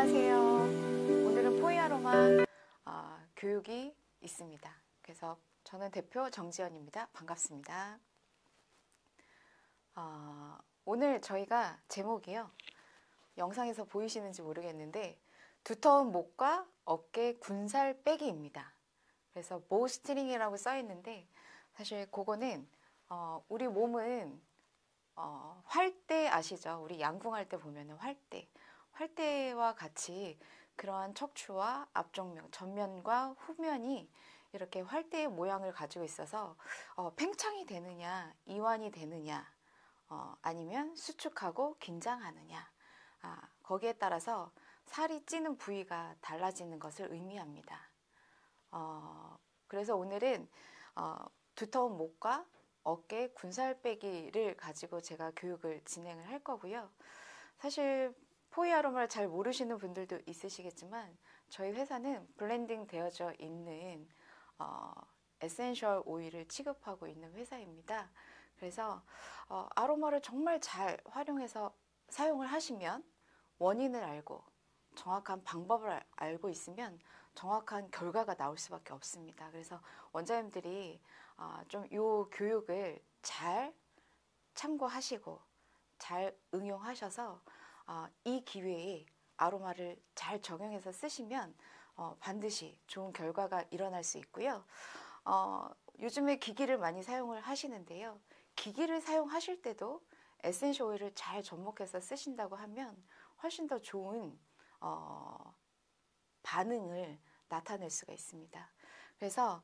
안녕하세요. 오늘은 포이아로마 교육이 있습니다. 그래서 저는 대표 정지연입니다. 반갑습니다. 오늘 저희가 제목이요. 영상에서 보이시는지 모르겠는데 두터운 목과 어깨 군살 빼기입니다. 그래서 모스트링이라고 써 있는데 사실 그거는 우리 몸은 활대 아시죠? 우리 양궁할 때 보면은 활대와 같이 그러한 척추와 앞정면, 전면과 후면이 이렇게 활대의 모양을 가지고 있어서 팽창이 되느냐, 이완이 되느냐, 아니면 수축하고 긴장하느냐, 거기에 따라서 살이 찌는 부위가 달라지는 것을 의미합니다. 그래서 오늘은 두터운 목과 어깨 군살 빼기를 가지고 제가 교육을 진행을 할 거고요. 사실 포이아로마를 잘 모르시는 분들도 있으시겠지만 저희 회사는 블렌딩 되어져 있는 에센셜 오일을 취급하고 있는 회사입니다. 그래서 아로마를 정말 잘 활용해서 사용을 하시면 원인을 알고 정확한 방법을 알고 있으면 정확한 결과가 나올 수밖에 없습니다. 그래서 원장님들이 좀 이 교육을 잘 참고하시고 잘 응용하셔서 이 기회에 아로마를 잘 적용해서 쓰시면 반드시 좋은 결과가 일어날 수 있고요. 요즘에 기기를 많이 사용을 하시는데요. 기기를 사용하실 때도 에센셜 오일을 잘 접목해서 쓰신다고 하면 훨씬 더 좋은 반응을 나타낼 수가 있습니다. 그래서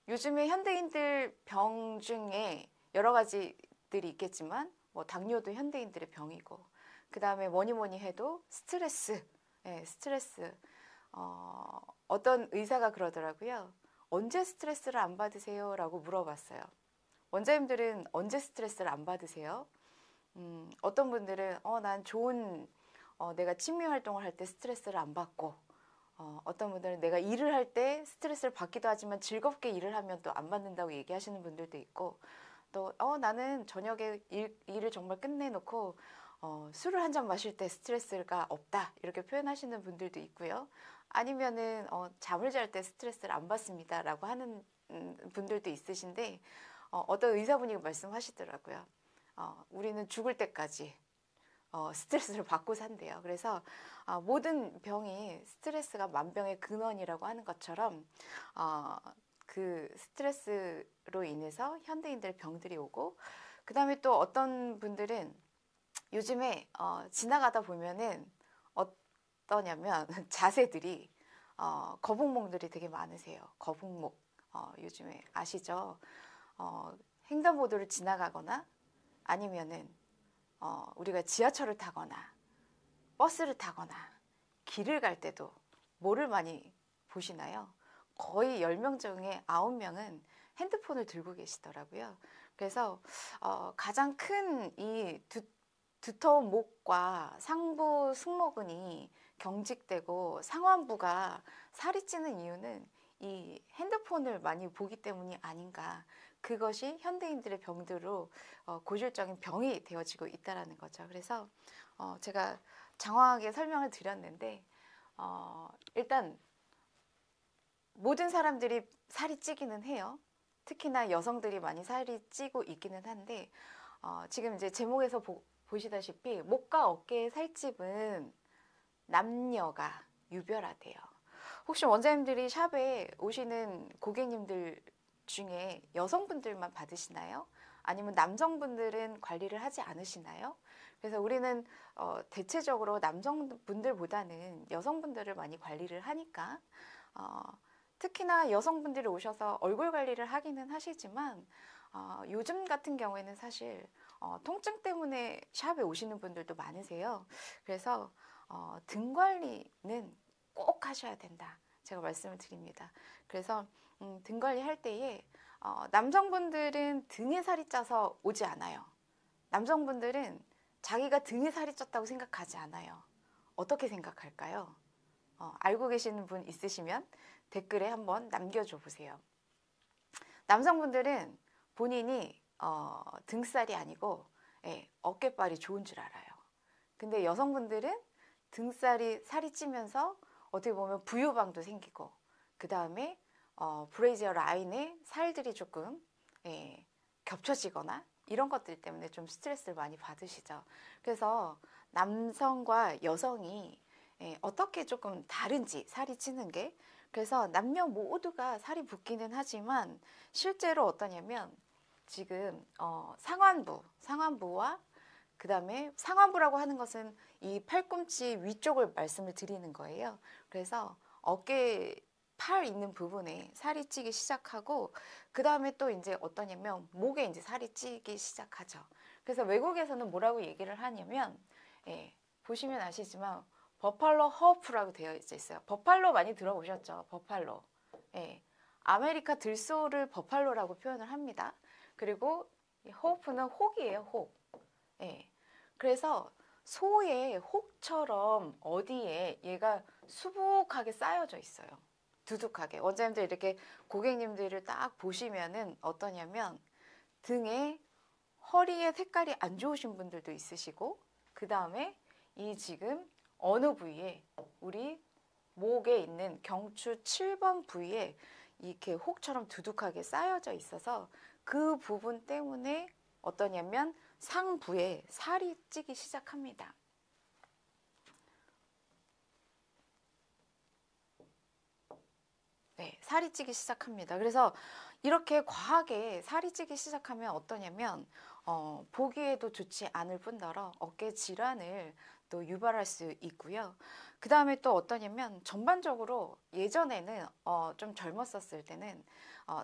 요즘에 현대인들 병 중에 여러 가지들이 있겠지만 뭐 당뇨도 현대인들의 병이고 그 다음에 뭐니 해도 스트레스. 어떤 의사가 그러더라고요. 언제 스트레스를 안 받으세요? 라고 물어봤어요. 원장님들은 언제 스트레스를 안 받으세요? 어떤 분들은 난 좋은 내가 취미 활동을 할 때 스트레스를 안 받고 어떤 분들은 내가 일을 할 때 스트레스를 받기도 하지만 즐겁게 일을 하면 또 안 받는다고 얘기하시는 분들도 있고 또 나는 저녁에 일을 정말 끝내놓고 술을 한 잔 마실 때 스트레스가 없다 이렇게 표현하시는 분들도 있고요. 아니면은 잠을 잘 때 스트레스를 안 받습니다 라고 하는 분들도 있으신데 어떤 의사분이 말씀하시더라고요. 우리는 죽을 때까지 스트레스를 받고 산대요. 그래서 모든 병이 스트레스가 만병의 근원이라고 하는 것처럼 그 스트레스로 인해서 현대인들 병들이 오고 그 다음에 또 어떤 분들은 요즘에 지나가다 보면은 어떠냐면 자세들이 거북목들이 되게 많으세요. 거북목 요즘에 아시죠? 횡단보도를 지나가거나 아니면은 우리가 지하철을 타거나 버스를 타거나 길을 갈 때도 뭐를 많이 보시나요? 거의 10명 중에 9명은 핸드폰을 들고 계시더라고요. 그래서 가장 큰 이 두터운 목과 상부 승모근이 경직되고 상완부가 살이 찌는 이유는 이 핸드폰을 많이 보기 때문이 아닌가. 그것이 현대인들의 병들로 고질적인 병이 되어지고 있다는 거죠. 그래서 제가 장황하게 설명을 드렸는데 일단 모든 사람들이 살이 찌기는 해요. 특히나 여성들이 많이 살이 찌고 있기는 한데 지금 이제 제목에서 보시다시피 목과 어깨의 살집은 남녀가 유별하대요. 혹시 원장님들이 샵에 오시는 고객님들 중에 여성분들만 받으시나요? 아니면 남성분들은 관리를 하지 않으시나요? 그래서 우리는 대체적으로 남성분들보다는 여성분들을 많이 관리를 하니까 특히나 여성분들이 오셔서 얼굴 관리를 하기는 하시지만 요즘 같은 경우에는 사실 통증 때문에 샵에 오시는 분들도 많으세요. 그래서 등 관리는 꼭 하셔야 된다. 제가 말씀을 드립니다. 그래서 등 관리할 때에 남성분들은 등에 살이 쪄서 오지 않아요. 남성분들은 자기가 등에 살이 쪘다고 생각하지 않아요. 어떻게 생각할까요? 알고 계시는 분 있으시면 댓글에 한번 남겨줘 보세요. 남성분들은 본인이 등살이 아니고 어깨빨이 좋은 줄 알아요. 근데 여성분들은 등살이 살이 찌면서 어떻게 보면 부유방도 생기고 그 다음에 브레이지어 라인에 살들이 조금 예, 겹쳐지거나 이런 것들 때문에 좀 스트레스를 많이 받으시죠. 그래서 남성과 여성이 어떻게 조금 다른지 살이 찌는 게 그래서 남녀 모두가 살이 붓기는 하지만 실제로 어떠냐면 지금 상완부와 그 다음에 상완부라고 하는 것은 이 팔꿈치 위쪽을 말씀을 드리는 거예요. 그래서 어깨 팔 있는 부분에 살이 찌기 시작하고 그 다음에 또 이제 어떠냐면 목에 이제 살이 찌기 시작하죠. 그래서 외국에서는 뭐라고 얘기를 하냐면 보시면 아시지만 버팔로 허프라고 되어 있어요. 버팔로 많이 들어보셨죠? 버팔로. 아메리카 들소를 버팔로라고 표현을 합니다. 그리고 호프는 혹이에요. 혹. 그래서 소의 혹처럼 어디에 얘가 수북하게 쌓여져 있어요. 두둑하게. 원장님들 이렇게 고객님들을 딱 보시면은 어떠냐면 등에 허리에 색깔이 안 좋으신 분들도 있으시고 그 다음에 이 지금 어느 부위에 우리 목에 있는 경추 7번 부위에 이렇게 혹처럼 두둑하게 쌓여져 있어서 그 부분 때문에 어떠냐면 상부에 살이 찌기 시작합니다. 네, 살이 찌기 시작합니다. 그래서 이렇게 과하게 살이 찌기 시작하면 어떠냐면 보기에도 좋지 않을 뿐더러 어깨 질환을 또 유발할 수 있고요. 그 다음에 또 어떠냐면 전반적으로 예전에는 좀 젊었었을 때는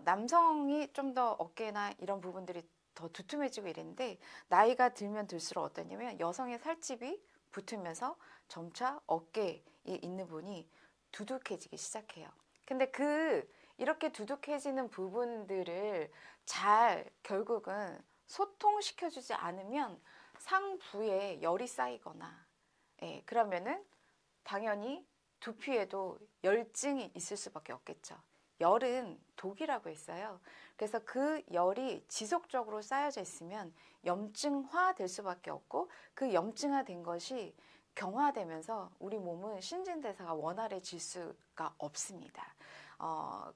남성이 좀 더 어깨나 이런 부분들이 더 두툼해지고 이랬는데 나이가 들면 들수록 어떠냐면 여성의 살집이 붙으면서 점차 어깨에 있는 부분이 두둑해지기 시작해요. 근데 이렇게 두둑해지는 부분들을 잘 결국은 소통시켜주지 않으면 상부에 열이 쌓이거나 그러면은 당연히 두피에도 열증이 있을 수밖에 없겠죠. 열은 독이라고 했어요. 그래서 그 열이 지속적으로 쌓여져 있으면 염증화 될 수밖에 없고 그 염증화된 것이 경화되면서 우리 몸은 신진대사가 원활해질 수가 없습니다.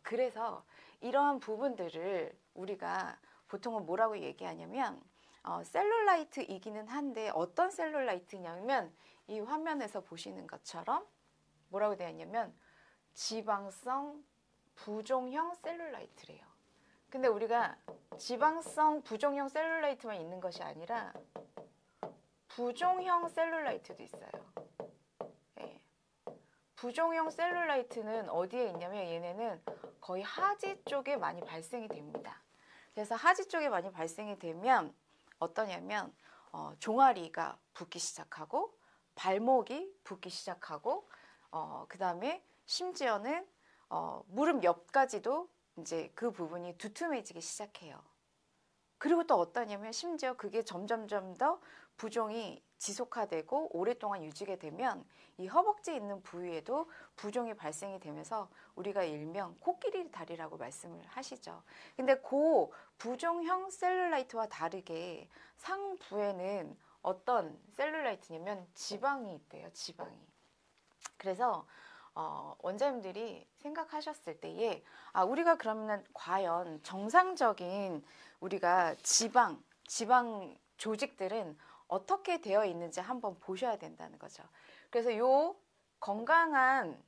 그래서 이러한 부분들을 우리가 보통은 뭐라고 얘기하냐면 셀룰라이트이기는 한데 어떤 셀룰라이트냐면 이 화면에서 보시는 것처럼 뭐라고 되어 있냐면 지방성 부종형 셀룰라이트래요. 근데 우리가 지방성 부종형 셀룰라이트만 있는 것이 아니라 부종형 셀룰라이트도 있어요. 부종형 셀룰라이트는 어디에 있냐면 얘네는 거의 하지 쪽에 많이 발생이 됩니다. 그래서 하지 쪽에 많이 발생이 되면 어떠냐면 종아리가 붓기 시작하고 발목이 붓기 시작하고 그 다음에 심지어는 무릎 옆까지도 이제 그 부분이 두툼해지기 시작해요. 그리고 또 어떠냐면 심지어 그게 점점점 더 부종이 지속화되고 오랫동안 유지가 되면 이 허벅지에 있는 부위에도 부종이 발생이 되면서 우리가 일명 코끼리 다리라고 말씀을 하시죠. 근데 그 부종형 셀룰라이트와 다르게 상부에는 어떤 셀룰라이트냐면 지방이 있대요. 지방이. 그래서 원장님들이 생각하셨을 때에 우리가 그러면 과연 정상적인 우리가 지방 조직들은 어떻게 되어 있는지 한번 보셔야 된다는 거죠. 그래서 요 건강한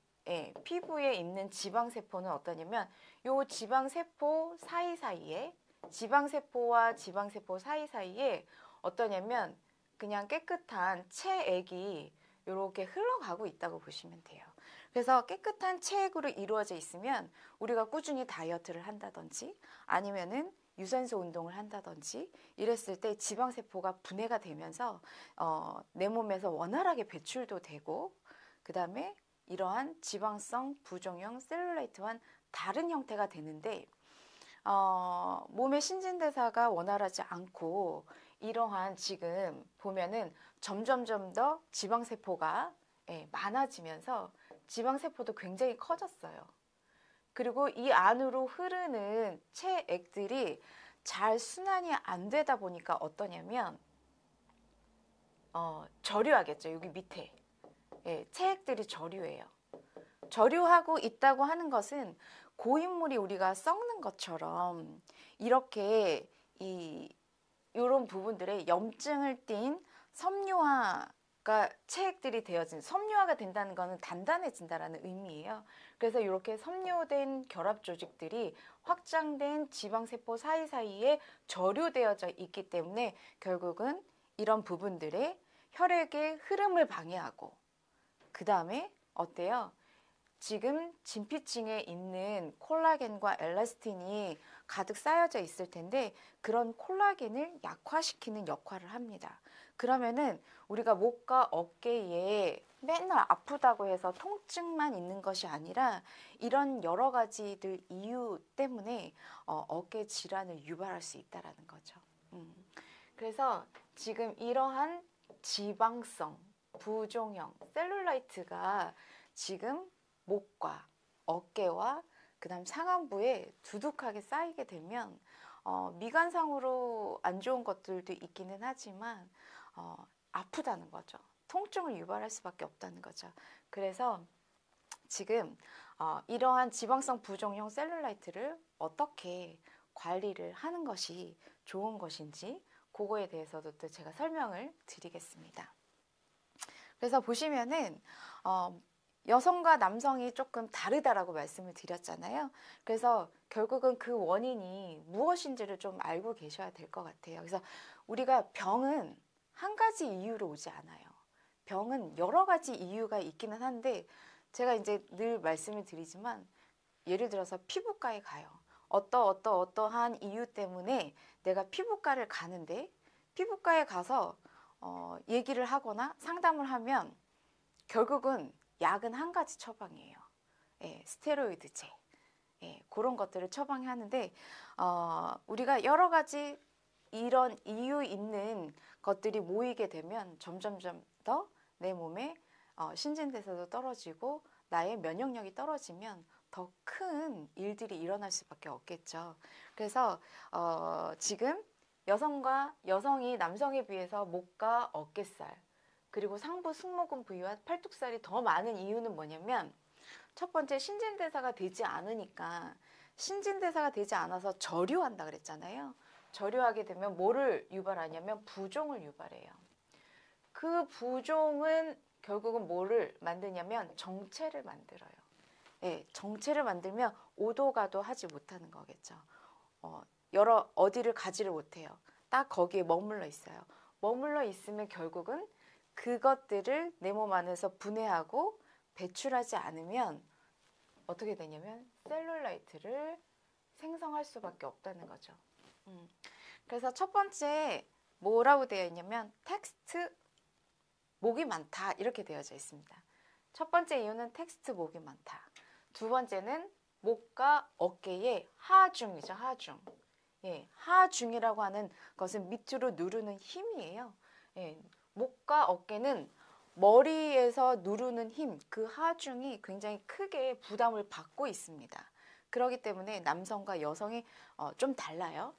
피부에 있는 지방세포는 어떠냐면 요 지방세포 사이사이에 지방세포와 지방세포 사이사이에 어떠냐면 그냥 깨끗한 체액이 이렇게 흘러가고 있다고 보시면 돼요. 그래서 깨끗한 체액으로 이루어져 있으면 우리가 꾸준히 다이어트를 한다든지 아니면은 유산소 운동을 한다든지 이랬을 때 지방세포가 분해가 되면서 내 몸에서 원활하게 배출도 되고 그 다음에 이러한 지방성 부종형 셀룰라이트와는 다른 형태가 되는데 몸의 신진대사가 원활하지 않고 이러한 지금 보면은 점점점 더 지방세포가 많아지면서 지방세포도 굉장히 커졌어요. 그리고 이 안으로 흐르는 체액들이 잘 순환이 안 되다 보니까 어떠냐면 저류하겠죠. 여기 밑에 예, 체액들이 저류해요. 저류하고 있다고 하는 것은 고인물이 우리가 썩는 것처럼 이렇게 이런 부분들에 염증을 띤 섬유화가 체액들이 되어진, 섬유화가 된다는 것은 단단해진다라는 의미예요. 그래서 이렇게 섬유된 결합 조직들이 확장된 지방세포 사이사이에 저류되어져 있기 때문에 결국은 이런 부분들의 혈액의 흐름을 방해하고, 그 다음에 어때요? 지금 진피층에 있는 콜라겐과 엘라스틴이 가득 쌓여져 있을 텐데 그런 콜라겐을 약화시키는 역할을 합니다. 그러면은 우리가 목과 어깨에 맨날 아프다고 해서 통증만 있는 것이 아니라 이런 여러 가지들 이유 때문에 어깨 질환을 유발할 수 있다라는 거죠. 그래서 지금 이러한 지방성, 부종형, 셀룰라이트가 지금 목과 어깨와 그다음 상안부에 두둑하게 쌓이게 되면 미관상으로 안 좋은 것들도 있기는 하지만 아프다는 거죠. 통증을 유발할 수밖에 없다는 거죠. 그래서 지금 이러한 지방성 부종형 셀룰라이트를 어떻게 관리를 하는 것이 좋은 것인지 그거에 대해서도 또 제가 설명을 드리겠습니다. 그래서 보시면은 여성과 남성이 조금 다르다라고 말씀을 드렸잖아요. 그래서 결국은 그 원인이 무엇인지를 좀 알고 계셔야 될 것 같아요. 그래서 우리가 병은 한 가지 이유로 오지 않아요. 병은 여러 가지 이유가 있기는 한데 제가 이제 늘 말씀을 드리지만 예를 들어서 피부과에 가요. 어떠한 이유 때문에 내가 피부과를 가는데 피부과에 가서 얘기를 하거나 상담을 하면 결국은 약은 한 가지 처방이에요. 예, 스테로이드제. 예, 그런 것들을 처방하는데 우리가 여러 가지 이런 이유 있는 것들이 모이게 되면 점점점 더 내 몸에 신진대사도 떨어지고 나의 면역력이 떨어지면 더 큰 일들이 일어날 수밖에 없겠죠. 그래서 지금 여성이 남성에 비해서 목과 어깨살 그리고 상부 승모근 부위와 팔뚝살이 더 많은 이유는 뭐냐면 첫 번째 신진대사가 되지 않으니까 신진대사가 되지 않아서 저류한다 그랬잖아요. 저류하게 되면 뭐를 유발하냐면 부종을 유발해요. 그 부종은 결국은 뭐를 만드냐면 정체를 만들어요. 예, 정체를 만들면 오도가도 하지 못하는 거겠죠. 여러 어디를 가지를 못해요. 딱 거기에 머물러 있어요. 머물러 있으면 결국은 그것들을 내 몸 안에서 분해하고 배출하지 않으면 어떻게 되냐면 셀룰라이트를 생성할 수밖에 없다는 거죠. 그래서 첫 번째 뭐라고 되어 있냐면 텍스트 목이 많다 이렇게 되어져 있습니다. 첫 번째 이유는 텍스트 목이 많다. 두 번째는 목과 어깨의 하중이죠. 하중. 예, 하중이라고 하는 것은 밑으로 누르는 힘이에요. 예, 목과 어깨는 머리에서 누르는 힘, 그 하중이 굉장히 크게 부담을 받고 있습니다. 그렇기 때문에 남성과 여성이 좀 달라요.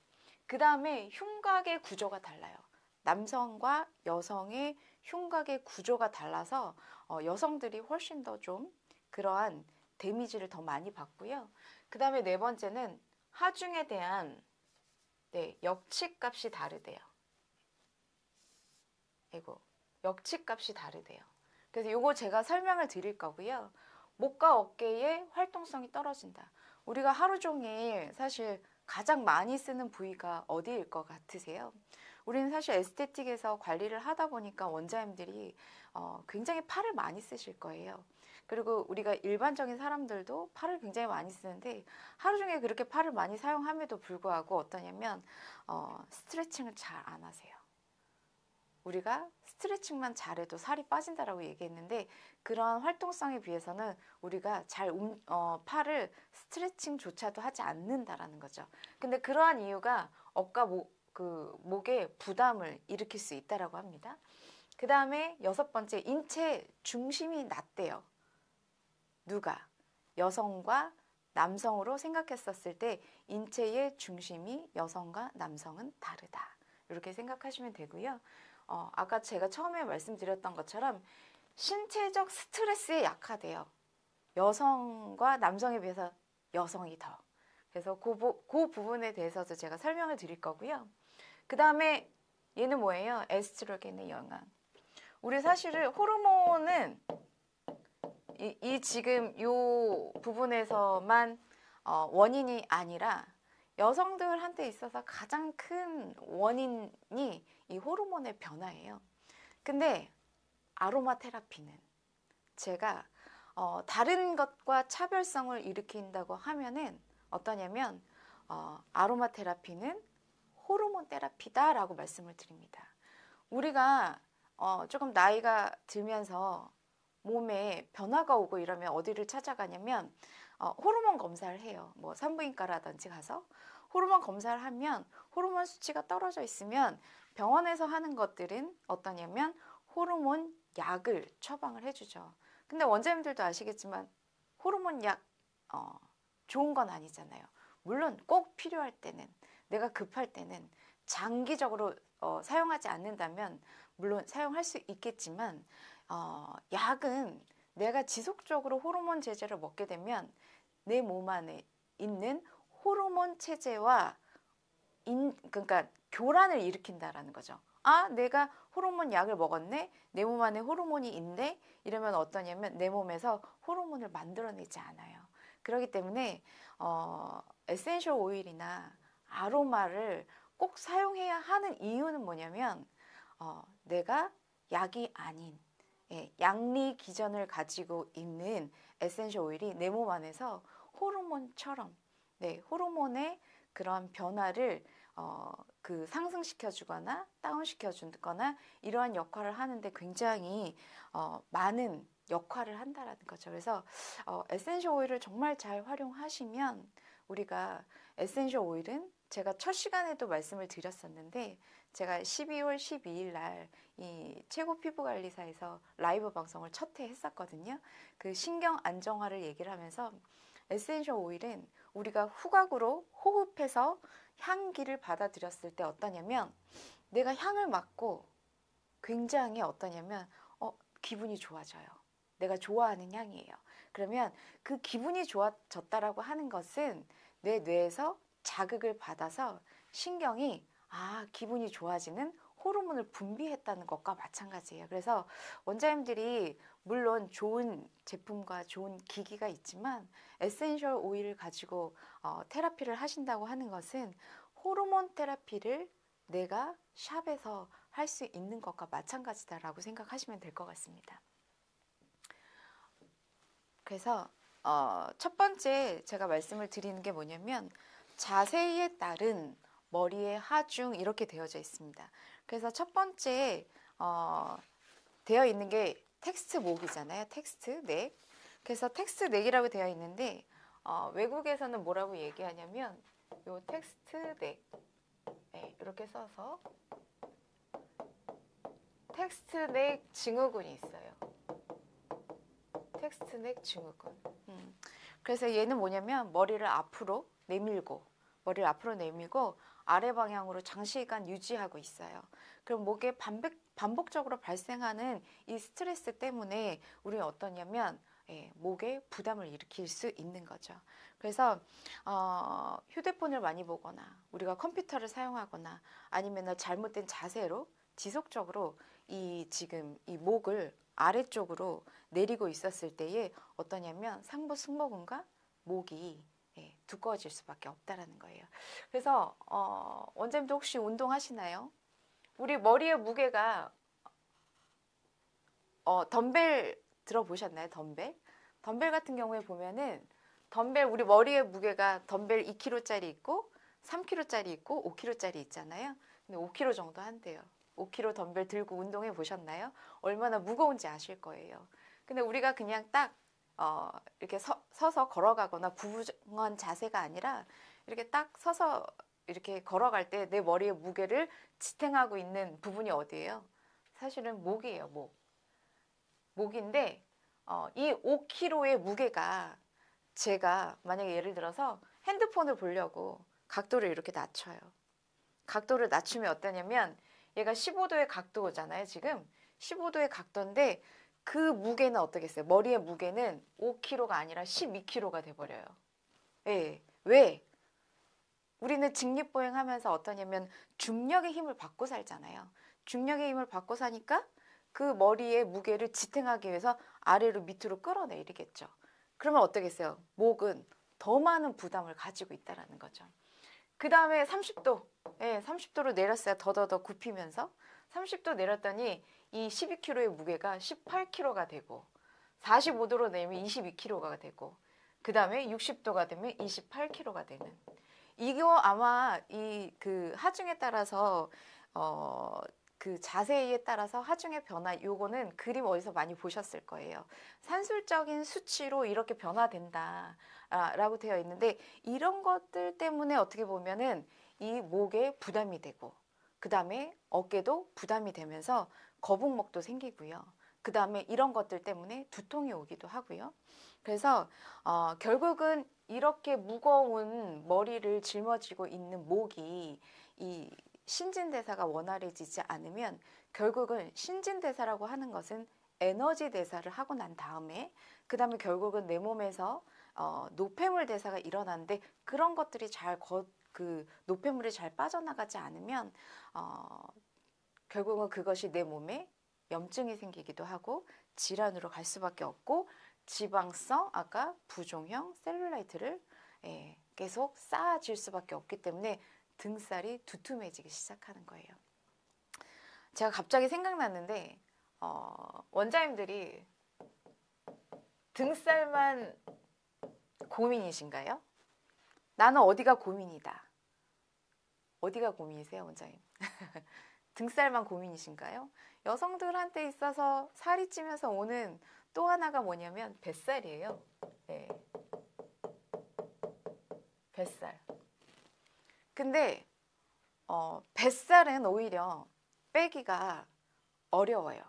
그 다음에 흉곽의 구조가 달라요. 남성과 여성의 흉곽의 구조가 달라서 여성들이 훨씬 더 좀 그러한 데미지를 더 많이 받고요. 그 다음에 네 번째는 하중에 대한 역치값이 다르대요. 역치값이 다르대요. 그래서 이거 제가 설명을 드릴 거고요. 목과 어깨의 활동성이 떨어진다. 우리가 하루 종일 사실 가장 많이 쓰는 부위가 어디일 것 같으세요? 우리는 사실 에스테틱에서 관리를 하다 보니까 원장님들이 굉장히 팔을 많이 쓰실 거예요. 그리고 우리가 일반적인 사람들도 팔을 굉장히 많이 쓰는데 하루 종일 그렇게 팔을 많이 사용함에도 불구하고 어떠냐면 스트레칭을 잘 안 하세요. 우리가 스트레칭만 잘해도 살이 빠진다라고 얘기했는데 그런 활동성에 비해서는 우리가 팔을 스트레칭조차도 하지 않는다라는 거죠. 근데 그러한 이유가 어깨 목에 부담을 일으킬 수 있다라고 합니다. 그 다음에 여섯 번째, 인체 중심이 낮대요. 누가? 여성과 남성으로 생각했었을 때 인체의 중심이 여성과 남성은 다르다. 이렇게 생각하시면 되고요. 아까 제가 처음에 말씀드렸던 것처럼 신체적 스트레스에 약하대요. 여성과 남성에 비해서 여성이 더. 그래서 그 부분에 대해서도 제가 설명을 드릴 거고요. 그 다음에 얘는 뭐예요? 에스트로겐의 영향. 우리 사실은 호르몬은 이 지금 요 부분에서만 원인이 아니라 여성들한테 있어서 가장 큰 원인이 이 호르몬의 변화예요. 근데 아로마 테라피는 제가 다른 것과 차별성을 일으킨다고 하면은 어떠냐면 아로마 테라피는 호르몬 테라피다라고 말씀을 드립니다. 우리가 조금 나이가 들면서 몸에 변화가 오고 이러면 어디를 찾아가냐면 호르몬 검사를 해요. 뭐 산부인과라든지 가서 호르몬 검사를 하면 호르몬 수치가 떨어져 있으면 병원에서 하는 것들은 어떠냐면 호르몬 약을 처방을 해주죠. 근데 원장님들도 아시겠지만 호르몬 약 좋은 건 아니잖아요. 물론 꼭 필요할 때는, 내가 급할 때는 장기적으로 사용하지 않는다면 물론 사용할 수 있겠지만 약은 내가 지속적으로 호르몬 제제를 먹게 되면 내 몸 안에 있는 호르몬 체제와 그러니까 교란을 일으킨다라는 거죠. 아, 내가 호르몬 약을 먹었네? 내 몸 안에 호르몬이 있네? 이러면 어떠냐면 내 몸에서 호르몬을 만들어내지 않아요. 그렇기 때문에 에센셜 오일이나 아로마를 꼭 사용해야 하는 이유는 뭐냐면 내가 약이 아닌 양리 기전을 가지고 있는 에센셜 오일이 내 몸 안에서 호르몬처럼 호르몬의 그런 변화를 그 상승시켜 주거나 다운시켜 주거나 이러한 역할을 하는데 굉장히 많은 역할을 한다라는 거죠. 그래서 에센셜 오일을 정말 잘 활용하시면 우리가 에센셜 오일은 제가 첫 시간에도 말씀을 드렸었는데 제가 12월 12일 날 이 최고 피부관리사에서 라이브 방송을 첫 회 했었거든요. 그 신경 안정화를 얘기를 하면서 에센셜 오일은 우리가 후각으로 호흡해서 향기를 받아들였을 때 어떠냐면 내가 향을 맡고 굉장히 어떠냐면 기분이 좋아져요. 내가 좋아하는 향이에요. 그러면 그 기분이 좋아졌다라고 하는 것은 내 뇌에서 자극을 받아서 신경이 기분이 좋아지는 호르몬을 분비했다는 것과 마찬가지예요. 그래서 원장님들이 물론 좋은 제품과 좋은 기기가 있지만 에센셜 오일을 가지고 테라피를 하신다고 하는 것은 호르몬 테라피를 내가 샵에서 할 수 있는 것과 마찬가지다라고 생각하시면 될 것 같습니다. 그래서 첫 번째 제가 말씀을 드리는 게 뭐냐면 자세에 따른 머리의 하중 이렇게 되어져 있습니다. 그래서 첫 번째 되어 있는 게 텍스트 목이잖아요. 텍스트 넥. 그래서 텍스트 넥이라고 되어 있는데 외국에서는 뭐라고 얘기하냐면 요 텍스트 넥 이렇게 써서 텍스트 넥 증후군이 있어요. 텍스트 넥 증후군. 그래서 얘는 뭐냐면 머리를 앞으로 내밀고 아래 방향으로 장시간 유지하고 있어요. 그럼 목에 반복적으로 발생하는 이 스트레스 때문에 우리는 어떠냐면 목에 부담을 일으킬 수 있는 거죠. 그래서 휴대폰을 많이 보거나 우리가 컴퓨터를 사용하거나 아니면 잘못된 자세로 지속적으로 지금 이 목을 아래쪽으로 내리고 있었을 때에 어떠냐면 상부 승모근과 목이 두꺼워질 수밖에 없다라는 거예요. 그래서 원장님도 혹시 운동하시나요? 우리 머리의 무게가 덤벨 들어보셨나요? 덤벨 같은 경우에 보면은 덤벨 우리 머리의 무게가 덤벨 2kg짜리 있고 3kg짜리 있고 5kg짜리 있잖아요. 근데 5kg 정도 한대요. 5kg 덤벨 들고 운동해 보셨나요? 얼마나 무거운지 아실 거예요. 근데 우리가 그냥 딱 이렇게 서서 걸어가거나 부부정한 자세가 아니라 이렇게 딱 서서 이렇게 걸어갈 때 내 머리의 무게를 지탱하고 있는 부분이 어디예요? 사실은 목이에요. 목인데 이 5kg의 무게가 제가 만약에 예를 들어서 핸드폰을 보려고 각도를 이렇게 낮춰요. 각도를 낮추면 어떠냐면 얘가 15도의 각도잖아요. 지금 15도의 각도인데 그 무게는 어떻겠어요? 머리의 무게는 5kg가 아니라 12kg가 돼버려요. 예. 왜? 우리는 직립보행하면서 어떠냐면 중력의 힘을 받고 살잖아요. 중력의 힘을 받고 사니까 그 머리의 무게를 지탱하기 위해서 아래로 밑으로 끌어내리겠죠. 그러면 어떻겠어요? 목은 더 많은 부담을 가지고 있다는 거죠. 그 다음에 30도, 예, 30도로 내렸어요. 더더더 굽히면서 30도 내렸더니 이 12kg의 무게가 18kg가 되고 45도로 내면 22kg가 되고 그 다음에 60도가 되면 28kg가 되는, 이거 아마 이 그 하중에 따라서 그 자세에 따라서 하중의 변화, 요거는 그림 어디서 많이 보셨을 거예요. 산술적인 수치로 이렇게 변화된다 라고 되어 있는데, 이런 것들 때문에 어떻게 보면은 이 목에 부담이 되고 그 다음에 어깨도 부담이 되면서 거북목도 생기고요. 그 다음에 이런 것들 때문에 두통이 오기도 하고요. 그래서 결국은 이렇게 무거운 머리를 짊어지고 있는 목이 이 신진대사가 원활해지지 않으면 결국은 신진대사라고 하는 것은 에너지 대사를 하고 난 다음에 그 다음에 결국은 내 몸에서 노폐물 대사가 일어나는데, 그런 것들이 그 노폐물이 잘 빠져나가지 않으면 결국은 그것이 내 몸에 염증이 생기기도 하고 질환으로 갈 수밖에 없고, 지방성, 아까 부종형 셀룰라이트를 계속 쌓아질 수밖에 없기 때문에 등살이 두툼해지기 시작하는 거예요. 제가 갑자기 생각났는데 원장님들이 등살만 고민이신가요? 나는 어디가 고민이다. 어디가 고민이세요, 원장님? 등살만 고민이신가요? 여성들한테 있어서 살이 찌면서 오는 또 하나가 뭐냐면 뱃살이에요. 네. 뱃살. 근데 뱃살은 오히려 빼기가 어려워요.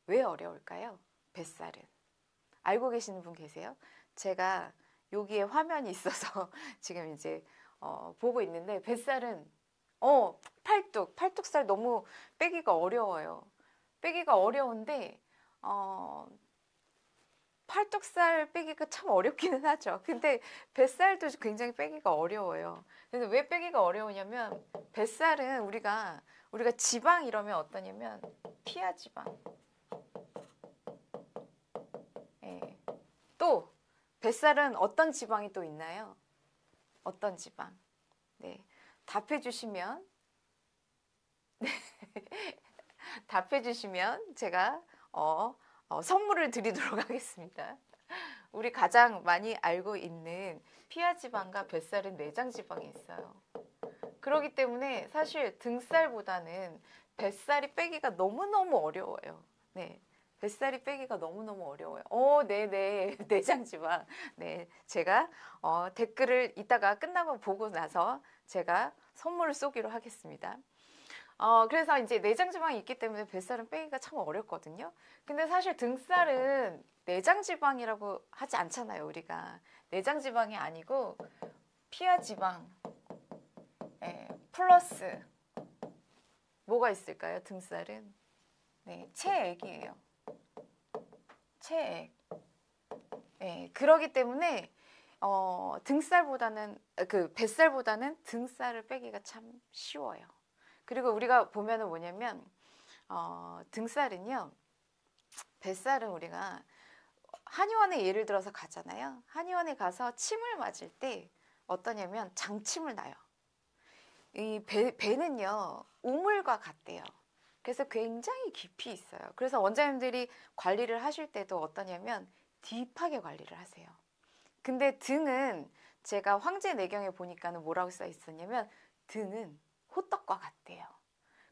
왜 어려울까요? 뱃살은. 알고 계시는 분 계세요? 제가 여기에 화면이 있어서 지금 이제 보고 있는데, 뱃살은 팔뚝살 너무 빼기가 어려워요. 빼기가 어려운데 팔뚝살 빼기가 참 어렵기는 하죠. 근데 뱃살도 굉장히 빼기가 어려워요. 그래서 왜 빼기가 어려우냐면, 뱃살은 우리가 지방 이러면 어떠냐면 피하 지방. 예. 또 뱃살은 어떤 지방이 또 있나요? 어떤 지방? 네. 답해 주시면 답해 주시면 제가 선물을 드리도록 하겠습니다. 우리 가장 많이 알고 있는 피하지방과 뱃살은 내장지방이 있어요. 그렇기 때문에 사실 등살보다는 뱃살이 빼기가 너무너무 어려워요. 네. 뱃살이 빼기가 너무너무 어려워요. 네네. 내장지방. 네. 제가 댓글을 이따가 끝나고 보고 나서 제가 선물을 쏘기로 하겠습니다. 그래서 이제 내장지방이 있기 때문에 뱃살은 빼기가 참 어렵거든요. 근데 사실 등살은 내장지방이라고 하지 않잖아요, 우리가. 내장지방이 아니고 피하지방 플러스 뭐가 있을까요, 등살은? 네, 체액이에요. 체액. 그러기 때문에 등살보다는 뱃살보다는 등살을 빼기가 참 쉬워요. 그리고 우리가 보면은 뭐냐면 등살은요, 뱃살은 우리가 한의원에 예를 들어서 가잖아요. 한의원에 가서 침을 맞을 때 어떠냐면 장침을 놔요. 이 배는요 우물과 같대요. 그래서 굉장히 깊이 있어요. 그래서 원장님들이 관리를 하실 때도 어떠냐면 딥하게 관리를 하세요. 근데 등은 제가 황제내경에 보니까는 뭐라고 써 있었냐면 등은 호떡과 같대요.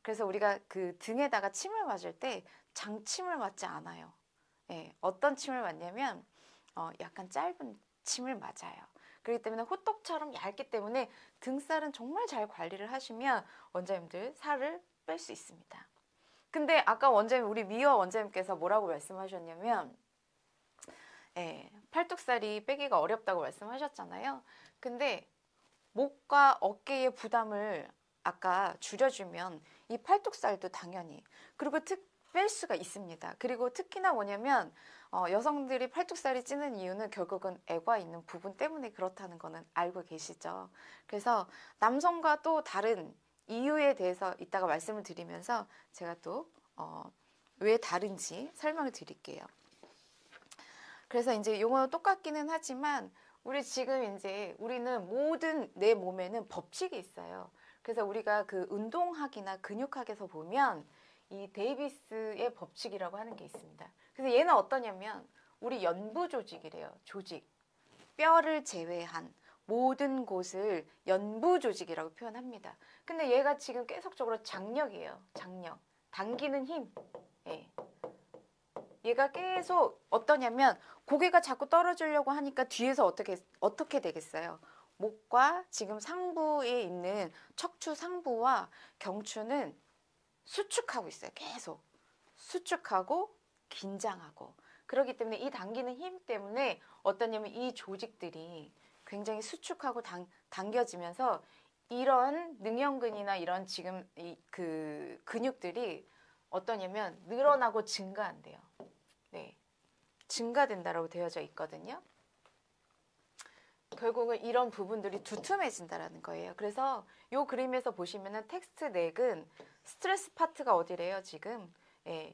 그래서 우리가 그 등에다가 침을 맞을 때 장침을 맞지 않아요. 어떤 침을 맞냐면 약간 짧은 침을 맞아요. 그렇기 때문에 호떡처럼 얇기 때문에 등살은 정말 잘 관리를 하시면 원장님들 살을 뺄 수 있습니다. 근데 아까 원장님, 우리 미화 원장님께서 뭐라고 말씀하셨냐면 팔뚝살이 빼기가 어렵다고 말씀하셨잖아요. 근데 목과 어깨의 부담을 아까 줄여주면 이 팔뚝살도 당연히, 그리고 뺄 수가 있습니다. 그리고 특히나 뭐냐면 여성들이 팔뚝살이 찌는 이유는 결국은 애가 있는 부분 때문에 그렇다는 거는 알고 계시죠. 그래서 남성과 또 다른 이유에 대해서 이따가 말씀을 드리면서 제가 또 왜 다른지 설명을 드릴게요. 그래서 이제 이거는 똑같기는 하지만 우리 지금 이제 우리는 모든 내 몸에는 법칙이 있어요. 그래서 우리가 그 운동학이나 근육학에서 보면 이 데이비스의 법칙이라고 하는 게 있습니다. 그래서 얘는 어떠냐면 우리 연부 조직이래요. 조직. 뼈를 제외한 모든 곳을 연부 조직이라고 표현합니다. 근데 얘가 지금 계속적으로 장력이에요. 장력. 당기는 힘. 예. 얘가 계속 어떠냐면 고개가 자꾸 떨어지려고 하니까 뒤에서 어떻게 되겠어요? 목과 지금 상부에 있는 척추 상부와 경추는 수축하고 있어요. 계속 수축하고 긴장하고 그렇기 때문에 이 당기는 힘 때문에 어떠냐면 이 조직들이 굉장히 수축하고 당겨지면서 이런 능형근이나 이런 지금 그 근육들이 어떠냐면 늘어나고 증가한대요. 네, 증가된다라고 되어져 있거든요. 결국은 이런 부분들이 두툼해진다라는 거예요. 그래서 이 그림에서 보시면은 텍스트 넥은 스트레스 파트가 어디래요? 지금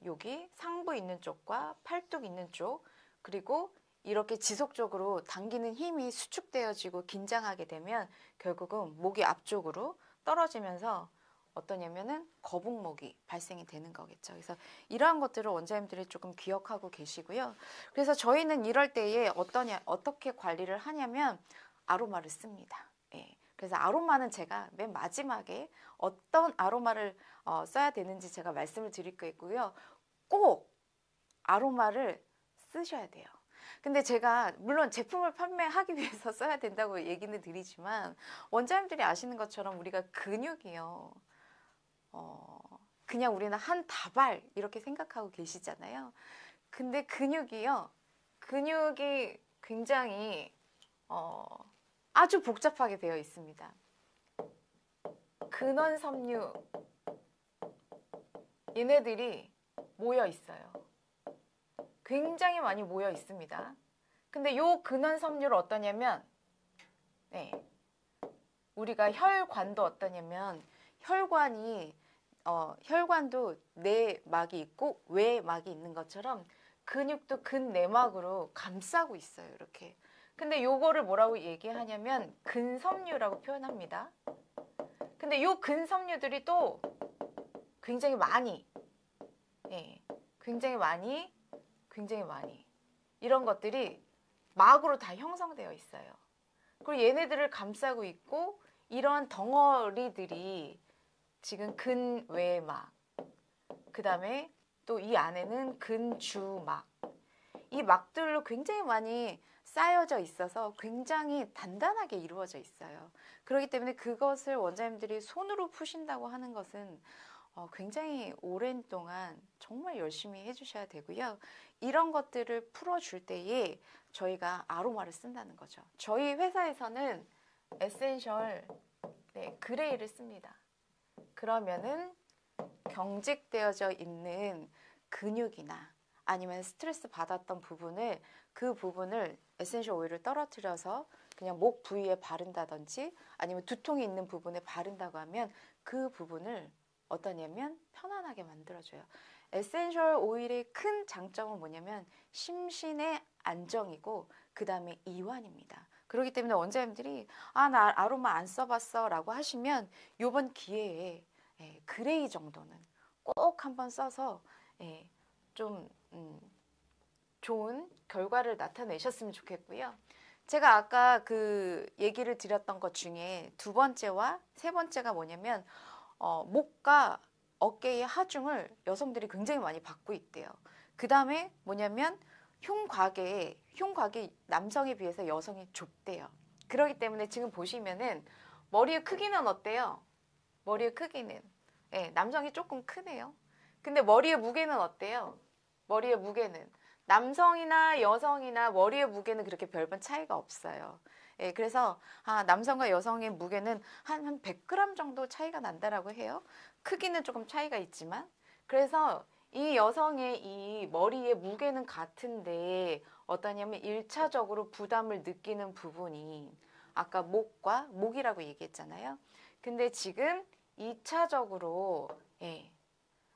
여기 상부 있는 쪽과 팔뚝 있는 쪽 그리고 이렇게 지속적으로 당기는 힘이 수축되어지고 긴장하게 되면 결국은 목이 앞쪽으로 떨어지면서 어떠냐면은 거북목이 발생이 되는 거겠죠. 그래서 이러한 것들을 원장님들이 조금 기억하고 계시고요. 그래서 저희는 이럴 때에 어떻게 관리를 하냐면 아로마를 씁니다. 예. 그래서 아로마는 제가 맨 마지막에 어떤 아로마를 써야 되는지 제가 말씀을 드릴 거고요. 꼭 아로마를 쓰셔야 돼요. 근데 제가 물론 제품을 판매하기 위해서 써야 된다고 얘기는 드리지만 원장님들이 아시는 것처럼 우리가 근육이요. 그냥 우리는 한 다발 이렇게 생각하고 계시잖아요. 근데 근육이요. 근육이 굉장히 아주 복잡하게 되어 있습니다. 근원섬유 얘네들이 모여 있어요. 굉장히 많이 모여 있습니다. 근데 요 근원섬유를 어떠냐면 우리가 혈관도 어떠냐면 혈관도 내막이 있고 외막이 있는 것처럼 근육도 근내막으로 감싸고 있어요. 이렇게. 근데 요거를 뭐라고 얘기하냐면 근섬유라고 표현합니다. 근데 요 근섬유들이 또 굉장히 많이 굉장히 많이 이런 것들이 막으로 다 형성되어 있어요. 그리고 얘네들을 감싸고 있고 이러한 덩어리들이 지금 근외막 그 다음에 또 이 안에는 근주막 이 막들로 굉장히 많이 쌓여져 있어서 굉장히 단단하게 이루어져 있어요. 그렇기 때문에 그것을 원장님들이 손으로 푸신다고 하는 것은 굉장히 오랜 동안 정말 열심히 해주셔야 되고요. 이런 것들을 풀어줄 때에 저희가 아로마를 쓴다는 거죠. 저희 회사에서는 에센셜 그레이를 씁니다. 그러면은 경직되어져 있는 근육이나 아니면 스트레스 받았던 부분을 그 부분을 에센셜 오일을 떨어뜨려서 그냥 목 부위에 바른다든지 아니면 두통이 있는 부분에 바른다고 하면 그 부분을 어떠냐면 편안하게 만들어줘요. 에센셜 오일의 큰 장점은 뭐냐면 심신의 안정이고 그 다음에 이완입니다. 그렇기 때문에 원장님들이 나 아로마 안 써봤어 라고 하시면 요번 기회에 그레이 정도는 꼭 한번 써서 좀 좋은 결과를 나타내셨으면 좋겠고요. 제가 아까 그 얘기를 드렸던 것 중에 두 번째와 세 번째가 뭐냐면 목과 어깨의 하중을 여성들이 굉장히 많이 받고 있대요. 그 다음에 뭐냐면 흉곽이 남성에 비해서 여성이 좁대요. 그렇기 때문에 지금 보시면은 머리의 크기는 어때요? 머리의 크기는 남성이 조금 크네요. 근데 머리의 무게는 어때요? 머리의 무게는 남성이나 여성이나 머리의 무게는 그렇게 별반 차이가 없어요. 그래서 남성과 여성의 무게는 한 100g 정도 차이가 난다라고 해요. 크기는 조금 차이가 있지만 그래서 이 여성의 이 머리의 무게는 같은데 어떠냐면 1차적으로 부담을 느끼는 부분이 아까 목이라고 얘기했잖아요. 근데 지금 2차적으로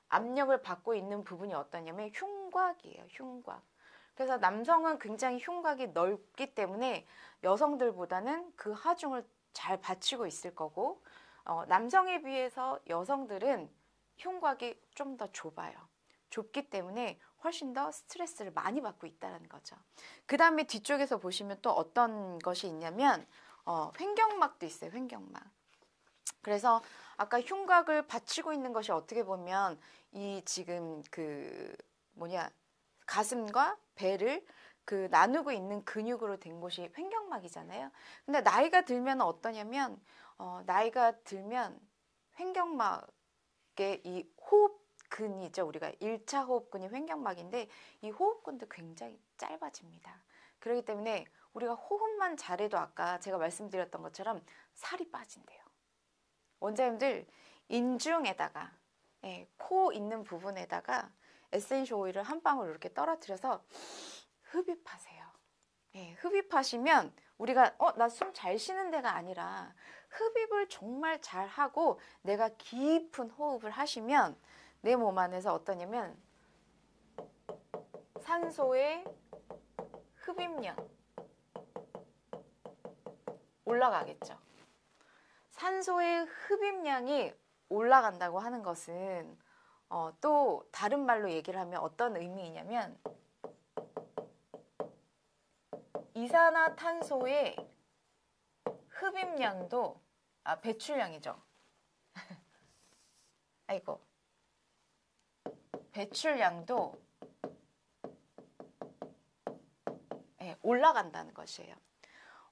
압력을 받고 있는 부분이 어떠냐면 흉곽이에요. 흉곽. 그래서 남성은 굉장히 흉곽이 넓기 때문에 여성들보다는 그 하중을 잘 받치고 있을 거고 남성에 비해서 여성들은 흉곽이 좀 더 좁아요. 좁기 때문에 훨씬 더 스트레스를 많이 받고 있다는 거죠. 그 다음에 뒤쪽에서 보시면 또 어떤 것이 있냐면 횡격막도 있어요. 횡격막. 그래서 아까 흉곽을 받치고 있는 것이 어떻게 보면 이 지금 가슴과 배를 나누고 있는 근육으로 된 곳이 횡격막이잖아요. 근데 나이가 들면 어떠냐면 나이가 들면 횡격막의 이 호흡근이죠. 우리가 1차 호흡근이 횡격막인데 이 호흡근도 굉장히 짧아집니다. 그렇기 때문에 우리가 호흡만 잘해도 아까 제가 말씀드렸던 것처럼 살이 빠진대요. 원장님들 인중에다가 코 있는 부분에다가 에센셜 오일을 한 방울 이렇게 떨어뜨려서 흡입하세요. 흡입하시면 우리가 나 숨 잘 쉬는 데가 아니라 흡입을 정말 잘 하고 내가 깊은 호흡을 하시면 내 몸 안에서 어떠냐면 산소의 흡입량 올라가겠죠. 산소의 흡입량이 올라간다고 하는 것은 또 다른 말로 얘기를 하면 어떤 의미이냐면 이산화탄소의 흡입량도 배출량이죠. 아이고 배출량도 올라간다는 것이에요.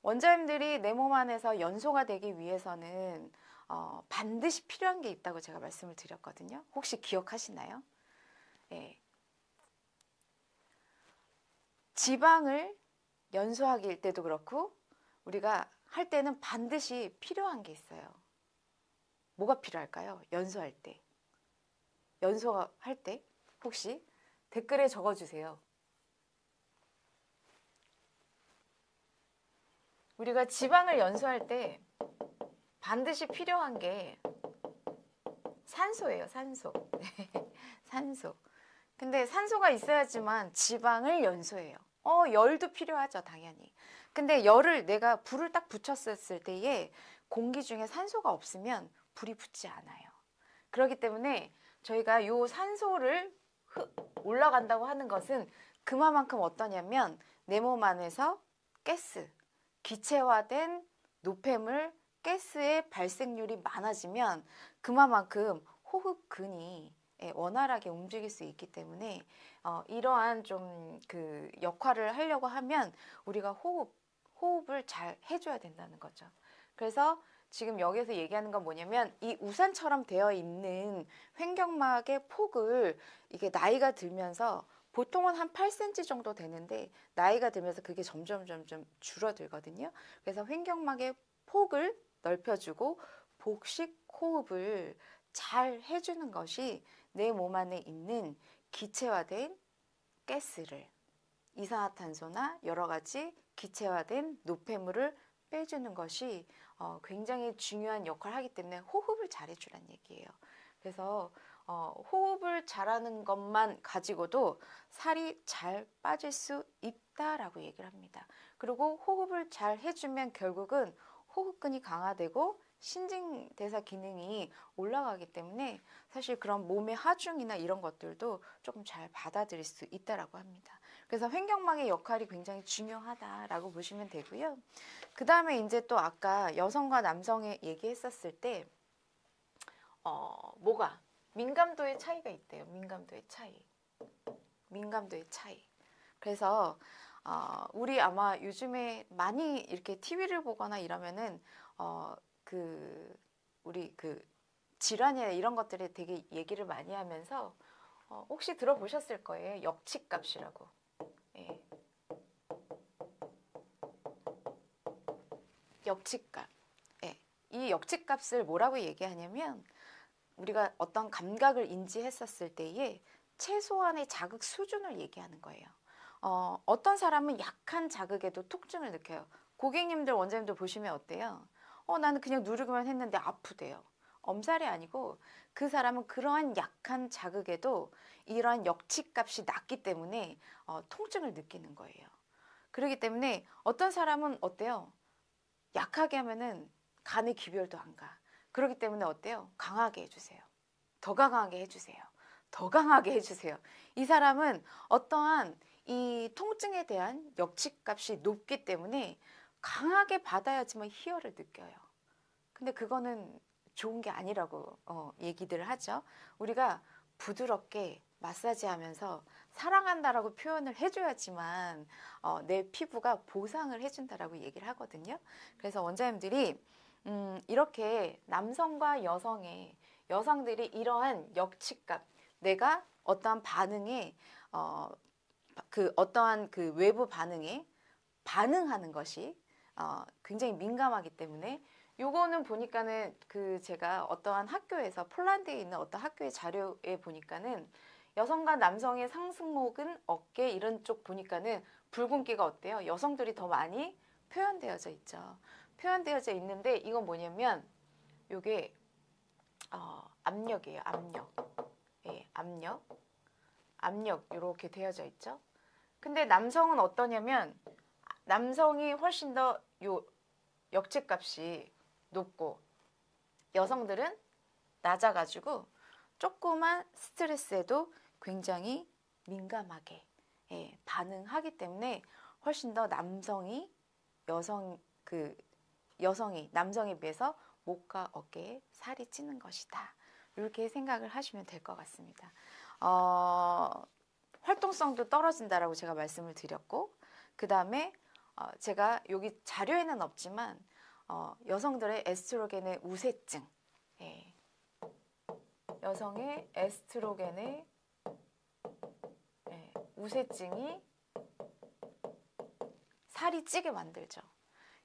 원장님들이 내 몸 안에서 연소가 되기 위해서는 반드시 필요한 게 있다고 제가 말씀을 드렸거든요. 혹시 기억하시나요? 지방을 연소하기 때도 그렇고 우리가 할 때는 반드시 필요한 게 있어요. 뭐가 필요할까요? 연소할 때. 연소할 때 혹시 댓글에 적어주세요. 우리가 지방을 연소할 때 반드시 필요한 게 산소예요. 산소. 산소. 근데 산소가 있어야지만 지방을 연소해요. 열도 필요하죠. 당연히. 근데 내가 불을 딱 붙였을 때에 공기 중에 산소가 없으면 불이 붙지 않아요. 그렇기 때문에 저희가 요 산소를 올라간다고 하는 것은 그만큼 어떠냐면 내 몸 안에서 가스, 기체화된 노폐물, 가스의 발생률이 많아지면 그만큼 호흡근이 원활하게 움직일 수 있기 때문에 이러한 좀 역할을 하려고 하면 우리가 호흡을 잘 해줘야 된다는 거죠. 그래서 지금 여기서 얘기하는 건 뭐냐면 이 우산처럼 되어 있는 횡격막의 폭을 이게 나이가 들면서 보통은 한 8cm 정도 되는데 나이가 들면서 그게 점점 줄어들거든요. 그래서 횡격막의 폭을 넓혀주고 복식 호흡을 잘 해주는 것이 내 몸 안에 있는 기체화된 가스를 이산화탄소나 여러 가지 기체화된 노폐물을 빼주는 것이 굉장히 중요한 역할을 하기 때문에 호흡을 잘 해주란 얘기예요. 그래서 호흡을 잘하는 것만 가지고도 살이 잘 빠질 수 있다라고 얘기를 합니다. 그리고 호흡을 잘 해주면 결국은 호흡근이 강화되고 신진대사 기능이 올라가기 때문에 사실 그런 몸의 하중이나 이런 것들도 조금 잘 받아들일 수 있다라고 합니다. 그래서 횡격막의 역할이 굉장히 중요하다라고 보시면 되고요. 그 다음에 이제 또 아까 여성과 남성의 얘기했었을 때 뭐가 민감도의 차이가 있대요. 민감도의 차이. 민감도의 차이. 그래서 우리 아마 요즘에 많이 이렇게 TV를 보거나 이러면은 우리 질환이나 이런 것들에 되게 얘기를 많이 하면서 혹시 들어보셨을 거예요. 역치값이라고. 예. 역치값. 예. 이 역치값을 뭐라고 얘기하냐면 우리가 어떤 감각을 인지했었을 때에 최소한의 자극 수준을 얘기하는 거예요. 어떤 사람은 약한 자극에도 통증을 느껴요. 고객님들, 원장님들 보시면 어때요? 나는 그냥 누르기만 했는데 아프대요. 엄살이 아니고 그 사람은 그러한 약한 자극에도 이러한 역치값이 낮기 때문에 통증을 느끼는 거예요. 그렇기 때문에 어떤 사람은 어때요? 약하게 하면은 간의 기별도 안 가. 그렇기 때문에 어때요? 강하게 해주세요. 더 강하게 해주세요. 더 강하게 해주세요. 이 사람은 어떠한 이 통증에 대한 역치값이 높기 때문에 강하게 받아야지만 희열을 느껴요. 근데 그거는 좋은 게 아니라고 얘기들 하죠. 우리가 부드럽게 마사지하면서 사랑한다라고 표현을 해줘야지만 내 피부가 보상을 해준다라고 얘기를 하거든요. 그래서 원장님들이 이렇게 남성과 여성들이 이러한 역치값, 내가 어떠한 반응에 어떠한 그 외부 반응에 반응하는 것이 굉장히 민감하기 때문에 요거는 보니까는 제가 어떠한 학교에서 폴란드에 있는 어떤 학교의 자료에 보니까는 여성과 남성의 상승목은 어깨 이런 쪽 보니까는 붉은기가 어때요? 여성들이 더 많이 표현되어져 있죠. 표현되어져 있는데 이건 뭐냐면 요게 압력이에요. 압력. 예, 압력 이렇게 되어져 있죠. 근데 남성은 어떠냐면 남성이 훨씬 더 요 역치값이 높고 여성들은 낮아가지고 조그만 스트레스에도 굉장히 민감하게 반응하기 때문에 훨씬 더 남성이 남성에 비해서 목과 어깨에 살이 찌는 것이다. 이렇게 생각을 하시면 될 것 같습니다. 활동성도 떨어진다라고 제가 말씀을 드렸고, 그 다음에 제가 여기 자료에는 없지만 여성들의 에스트로겐의 우세증, 여성의 에스트로겐의 우세증이 살이 찌게 만들죠.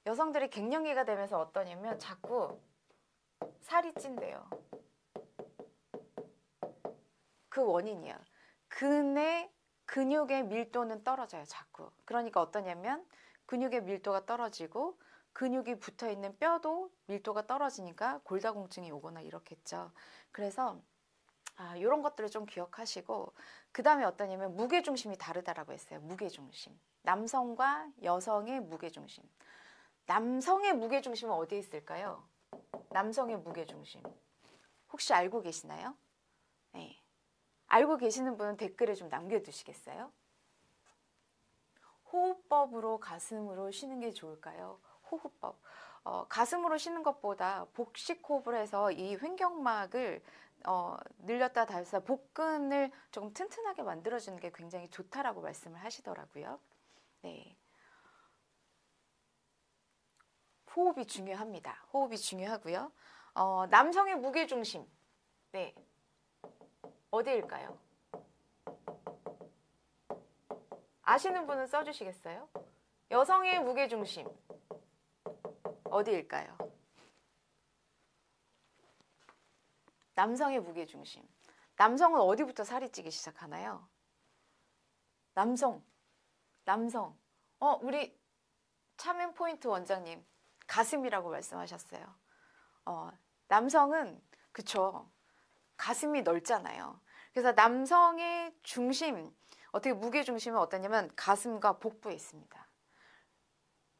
여성들이 갱년기가 되면서 어떠냐면 자꾸 살이 찐대요. 그 원인이에요. 근육의 밀도는 떨어져요, 자꾸. 그러니까 어떠냐면 근육의 밀도가 떨어지고 근육이 붙어있는 뼈도 밀도가 떨어지니까 골다공증이 오거나 이렇겠죠. 그래서 이런 것들을 좀 기억하시고, 그 다음에 어떠냐면 무게중심이 다르다라고 했어요. 무게중심. 남성과 여성의 무게중심. 남성의 무게중심은 어디에 있을까요? 남성의 무게중심. 혹시 알고 계시나요? 네. 알고 계시는 분은 댓글에 좀 남겨두시겠어요? 호흡법으로 가슴으로 쉬는 게 좋을까요? 호흡법. 가슴으로 쉬는 것보다 복식 호흡을 해서 이 횡격막을 늘렸다 닫았다 복근을 조금 튼튼하게 만들어주는 게 굉장히 좋다라고 말씀을 하시더라고요. 네. 호흡이 중요합니다. 호흡이 중요하고요. 남성의 무게중심. 네. 어디일까요? 아시는 분은 써주시겠어요? 여성의 무게중심. 어디일까요? 남성의 무게중심. 남성은 어디부터 살이 찌기 시작하나요? 남성. 우리 차맨 포인트 원장님 가슴이라고 말씀하셨어요. 남성은 그쵸. 가슴이 넓잖아요. 그래서 남성의 중심, 어떻게 무게중심은 어떠냐면 가슴과 복부에 있습니다.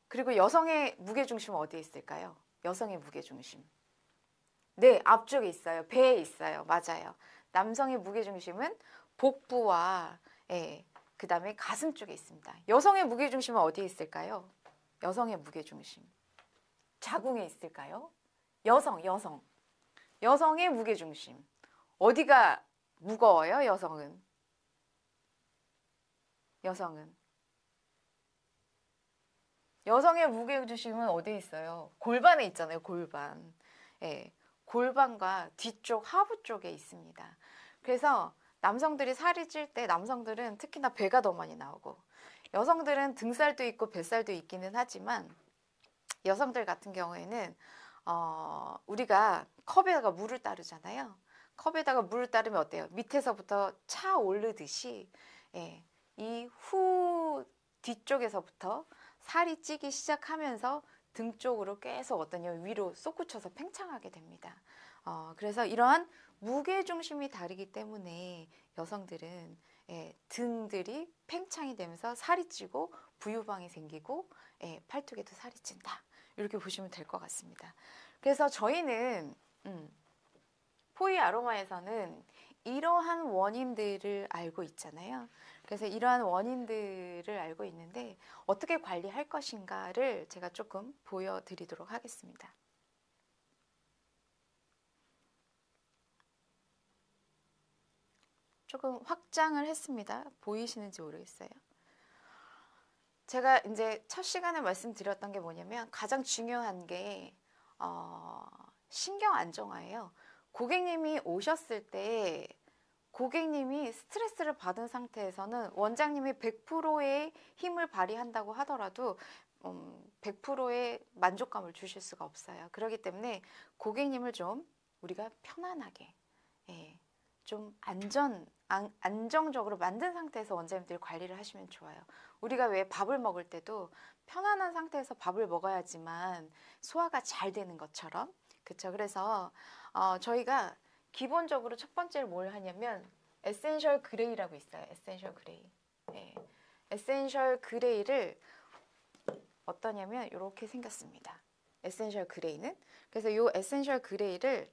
그리고 여성의 무게중심은 어디에 있을까요? 여성의 무게중심. 네, 앞쪽에 있어요. 배에 있어요. 맞아요. 남성의 무게중심은 복부와 그 다음에 가슴 쪽에 있습니다. 여성의 무게중심은 어디에 있을까요? 여성의 무게중심. 자궁에 있을까요? 여성의 무게중심. 어디가 무거워요, 여성은? 여성의 무게중심은 어디에 있어요? 골반에 있잖아요, 골반. 골반과 뒤쪽 하부 쪽에 있습니다. 그래서 남성들이 살이 찔 때 남성들은 특히나 배가 더 많이 나오고 여성들은 등살도 있고 뱃살도 있기는 하지만 여성들 같은 경우에는 우리가 컵에다가 물을 따르잖아요. 컵에다가 물을 따르면 어때요? 밑에서부터 차 오르듯이 예, 이 후 뒤쪽에서부터 살이 찌기 시작하면서 등 쪽으로 계속 어떠냐 위로 솟구쳐서 팽창하게 됩니다. 그래서 이러한 무게 중심이 다르기 때문에 여성들은 예, 등들이 팽창이 되면서 살이 찌고 부유방이 생기고 예, 팔뚝에도 살이 찐다. 이렇게 보시면 될 것 같습니다. 그래서 저희는 포이 아로마에서는 이러한 원인들을 알고 있잖아요. 그래서 이러한 원인들을 알고 있는데 어떻게 관리할 것인가를 제가 조금 보여드리도록 하겠습니다. 조금 확장을 했습니다. 보이시는지 모르겠어요. 제가 이제 첫 시간에 말씀드렸던 게 뭐냐면 가장 중요한 게 신경 안정화예요. 고객님이 오셨을 때 고객님이 스트레스를 받은 상태에서는 원장님이 100%의 힘을 발휘한다고 하더라도 100%의 만족감을 주실 수가 없어요. 그렇기 때문에 고객님을 좀 우리가 편안하게 예, 좀 안정적으로 만든 상태에서 원장님들이 관리를 하시면 좋아요. 우리가 왜 밥을 먹을 때도 편안한 상태에서 밥을 먹어야지만 소화가 잘 되는 것처럼 그쵸? 그래서 저희가 기본적으로 첫 번째로 뭘 하냐면 에센셜 그레이라고 있어요. 에센셜 그레이. 네. 에센셜 그레이를 어떠냐면 이렇게 생겼습니다. 에센셜 그레이는 그래서 이 에센셜 그레이를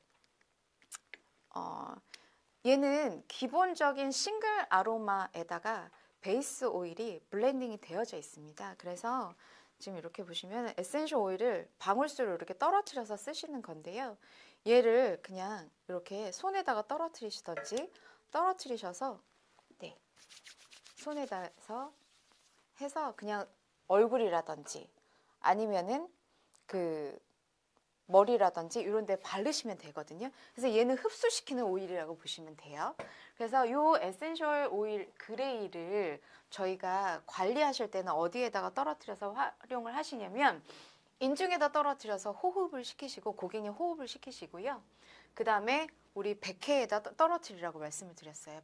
얘는 기본적인 싱글 아로마에다가 베이스 오일이 블렌딩이 되어져 있습니다. 그래서 지금 이렇게 보시면 에센셜 오일을 방울수로 이렇게 떨어뜨려서 쓰시는 건데요. 얘를 그냥 이렇게 손에다가 떨어뜨리셔서 네, 손에다서 해서 그냥 얼굴이라든지 아니면은 그 머리라든지 이런 데 바르시면 되거든요. 그래서 얘는 흡수시키는 오일이라고 보시면 돼요. 그래서 이 에센셜 오일 그레이를 저희가 관리하실 때는 어디에다가 떨어뜨려서 활용을 하시냐면 인중에다 떨어뜨려서 호흡을 시키시고 고객님 호흡을 시키시고요. 그 다음에 우리 백회에다 떨어뜨리라고 말씀을 드렸어요.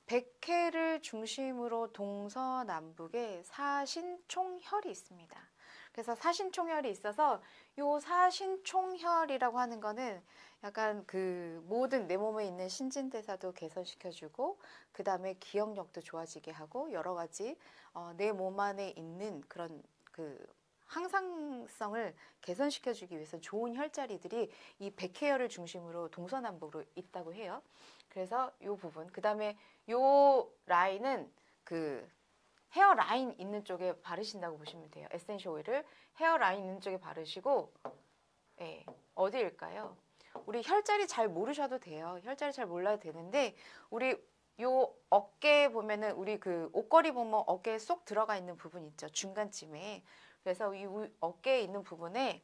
백회를 중심으로 동서남북에 사신총혈이 있습니다. 그래서 사신총혈이 있어서 요 사신총혈이라고 하는 거는 약간 그 모든 내 몸에 있는 신진대사도 개선시켜주고 그 다음에 기억력도 좋아지게 하고 여러 가지 내 몸 안에 있는 그런 그 항상성을 개선시켜주기 위해서 좋은 혈자리들이 이 백회혈을 중심으로 동서남북으로 있다고 해요. 그래서 요 부분 그 다음에 요 라인은 그 헤어 라인 있는 쪽에 바르신다고 보시면 돼요. 에센셜 오일을 헤어 라인 있는 쪽에 바르시고 예, 어디일까요? 우리 혈자리 잘 모르셔도 돼요. 혈자리 잘 몰라도 되는데 우리 요 어깨 보면은 우리 그 옷걸이 보면 어깨에 쏙 들어가 있는 부분 있죠. 중간쯤에. 그래서 이 어깨에 있는 부분에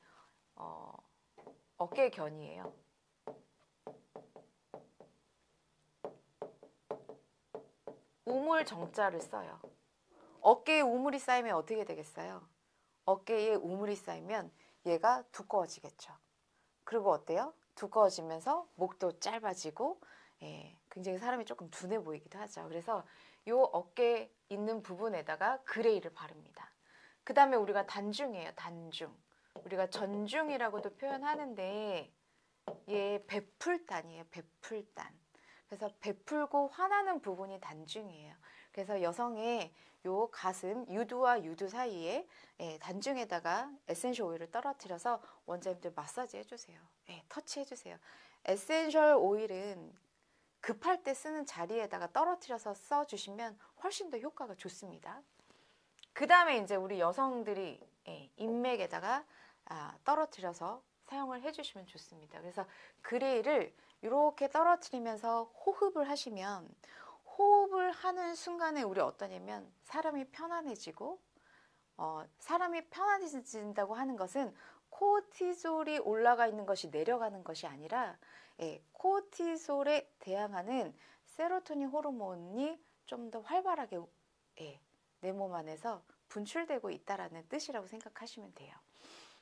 어깨 견이에요. 우물 정자를 써요. 어깨에 우물이 쌓이면 어떻게 되겠어요? 어깨에 우물이 쌓이면 얘가 두꺼워지겠죠. 그리고 어때요? 두꺼워지면서 목도 짧아지고 예, 굉장히 사람이 조금 둔해 보이기도 하죠. 그래서 요 어깨 있는 부분에다가 그레이를 바릅니다. 그 다음에 우리가 단중이에요. 단중. 우리가 전중이라고도 표현하는데 얘 베풀단이에요. 베풀단. 그래서 베풀고 화나는 부분이 단중이에요. 그래서 여성의 요 가슴 유두와 유두 사이에 단중에다가 에센셜 오일을 떨어뜨려서 원장님들 마사지 해주세요. 터치해주세요. 에센셜 오일은 급할 때 쓰는 자리에다가 떨어뜨려서 써주시면 훨씬 더 효과가 좋습니다. 그 다음에 이제 우리 여성들이 인맥에다가 떨어뜨려서 사용을 해주시면 좋습니다. 그래서 그레이를 이렇게 떨어뜨리면서 호흡을 하시면 호흡을 하는 순간에 우리 어떠냐면 사람이 편안해지고 사람이 편안해진다고 하는 것은 코르티솔이 올라가 있는 것이 내려가는 것이 아니라 코르티솔에 대항하는 세로토닌 호르몬이 좀 더 활발하게 내 몸 안에서 분출되고 있다라는 뜻이라고 생각하시면 돼요.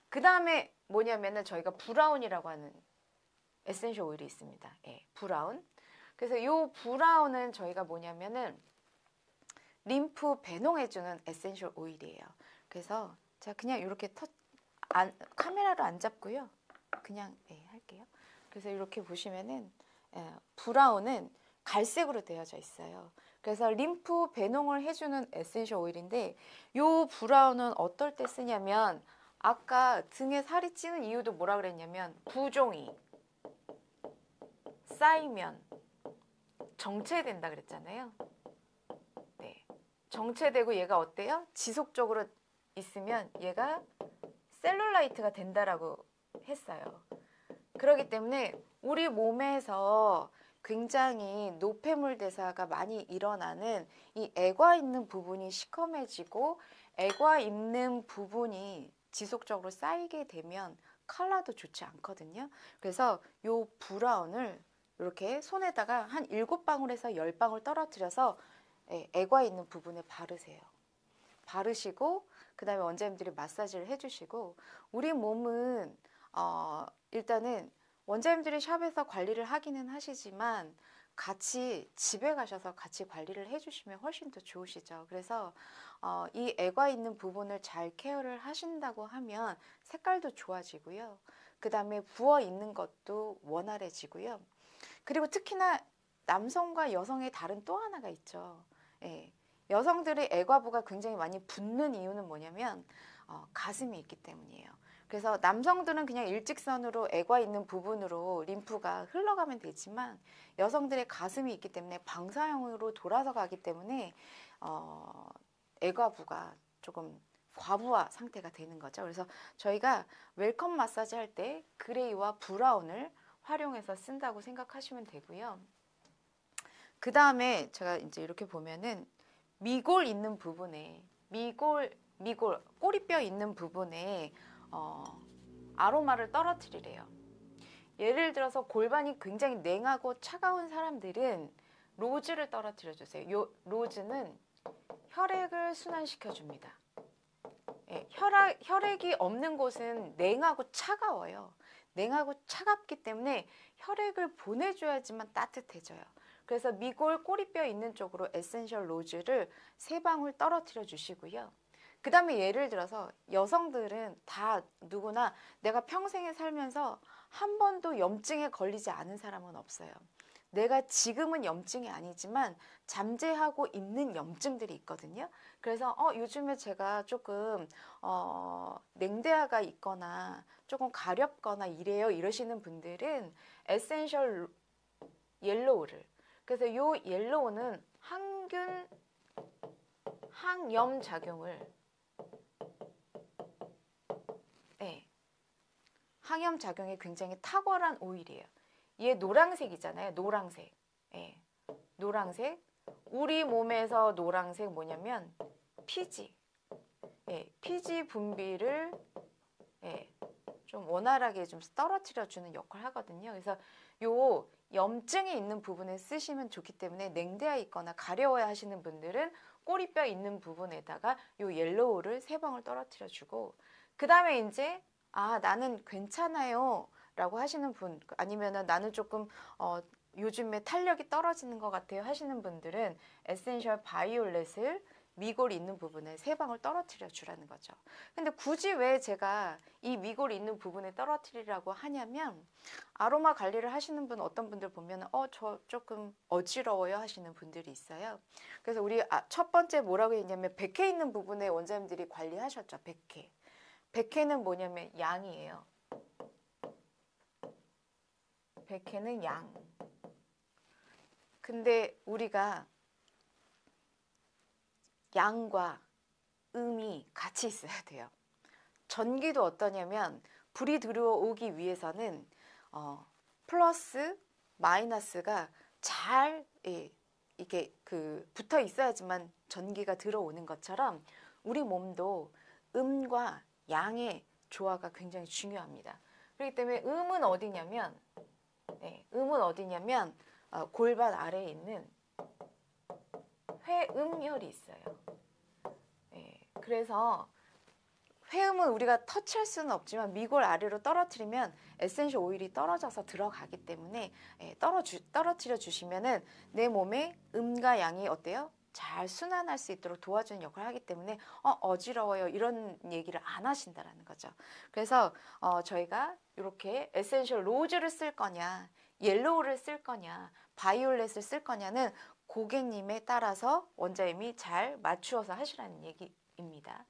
그 다음에 뭐냐면은 저희가 브라운이라고 하는 에센셜 오일이 있습니다. 예, 브라운. 그래서 이 브라운은 저희가 뭐냐면은 림프 배농해주는 에센셜 오일이에요. 그래서 제가 그냥 이렇게 카메라로 안 잡고요. 그냥 할게요. 그래서 이렇게 보시면은 브라운은 갈색으로 되어져 있어요. 그래서 림프 배농을 해주는 에센셜 오일인데 이 브라운은 어떨 때 쓰냐면 아까 등에 살이 찌는 이유도 뭐라 그랬냐면 부종이 쌓이면 정체된다 그랬잖아요. 네, 정체되고 얘가 어때요? 지속적으로 있으면 얘가 셀룰라이트가 된다라고 했어요. 그렇기 때문에 우리 몸에서 굉장히 노폐물 대사가 많이 일어나는 이 애과 있는 부분이 시커매지고 애과 있는 부분이 지속적으로 쌓이게 되면 컬러도 좋지 않거든요. 그래서 요 브라운을 이렇게 손에다가 한 7방울에서 10방울 떨어뜨려서 애과 있는 부분에 바르세요. 바르시고 그 다음에 원장님들이 마사지를 해주시고 우리 몸은 일단은 원장님들이 샵에서 관리를 하기는 하시지만 같이 집에 가셔서 같이 관리를 해주시면 훨씬 더 좋으시죠. 그래서 이 애가 있는 부분을 잘 케어를 하신다고 하면 색깔도 좋아지고요. 그 다음에 부어 있는 것도 원활해지고요. 그리고 특히나 남성과 여성의 다른 또 하나가 있죠. 예. 여성들의 애과부가 굉장히 많이 붓는 이유는 뭐냐면 가슴이 있기 때문이에요. 그래서 남성들은 그냥 일직선으로 애과 있는 부분으로 림프가 흘러가면 되지만 여성들의 가슴이 있기 때문에 방사형으로 돌아서 가기 때문에 애과부가 조금 과부하 상태가 되는 거죠. 그래서 저희가 웰컴 마사지 할 때 그레이와 브라운을 활용해서 쓴다고 생각하시면 되고요. 그 다음에 제가 이제 이렇게 보면은 미골 있는 부분에 미골 꼬리뼈 있는 부분에 아로마를 떨어뜨리래요. 예를 들어서 골반이 굉장히 냉하고 차가운 사람들은 로즈를 떨어뜨려 주세요. 요 로즈는 혈액을 순환시켜 줍니다. 예, 혈액이 없는 곳은 냉하고 차가워요. 냉하고 차갑기 때문에 혈액을 보내줘야지만 따뜻해져요. 그래서 미골 꼬리뼈 있는 쪽으로 에센셜 로즈를 3방울 떨어뜨려 주시고요. 그 다음에 예를 들어서 여성들은 다 누구나 내가 평생에 살면서 한 번도 염증에 걸리지 않은 사람은 없어요. 내가 지금은 염증이 아니지만 잠재하고 있는 염증들이 있거든요. 그래서 요즘에 제가 조금 냉대화가 있거나 조금 가렵거나 이래요 이러시는 분들은 에센셜 옐로우를 그래서 요 옐로우는 항균 항염 작용을 항염 작용이 굉장히 탁월한 오일이에요. 얘 노란색이잖아요. 노란색. 노란색. 우리 몸에서 노란색 뭐냐면 피지. 피지 분비를 좀 원활하게 좀 떨어뜨려 주는 역할을 하거든요. 그래서 요 염증이 있는 부분에 쓰시면 좋기 때문에 냉대하 있거나 가려워야 하시는 분들은 꼬리뼈 있는 부분에다가 요 옐로우를 3방울 떨어뜨려 주고 그 다음에 이제 나는 괜찮아요 라고 하시는 분 아니면은 나는 조금 요즘에 탄력이 떨어지는 것 같아요 하시는 분들은 에센셜 바이올렛을 미골이 있는 부분에 3방울 떨어뜨려 주라는 거죠. 근데 굳이 왜 제가 이 미골이 있는 부분에 떨어뜨리라고 하냐면 아로마 관리를 하시는 분 어떤 분들 보면 저 조금 어지러워요 하시는 분들이 있어요. 그래서 우리 첫 번째 뭐라고 했냐면 백회 있는 부분에 원장님들이 관리하셨죠. 백회. 백회는 뭐냐면 양이에요. 백회는 양. 근데 우리가 양과 음이 같이 있어야 돼요. 전기도 어떠냐면 불이 들어오기 위해서는 플러스 마이너스가 잘 이게 붙어 있어야지만 전기가 들어오는 것처럼 우리 몸도 음과 양의 조화가 굉장히 중요합니다. 그렇기 때문에 음은 어디냐면 골반 아래에 있는 회음혈이 있어요. 그래서 회음은 우리가 터치할 수는 없지만 미골 아래로 떨어뜨리면 에센셜 오일이 떨어져서 들어가기 때문에 떨어뜨려 주시면은 내 몸에 음과 양이 어때요? 잘 순환할 수 있도록 도와주는 역할을 하기 때문에 어지러워요 이런 얘기를 안 하신다라는 거죠. 그래서 저희가 이렇게 에센셜 로즈를 쓸 거냐 옐로우를 쓸 거냐 바이올렛을 쓸 거냐는 고객님에 따라서 원장님이 잘 맞추어서 하시라는 얘기입니다.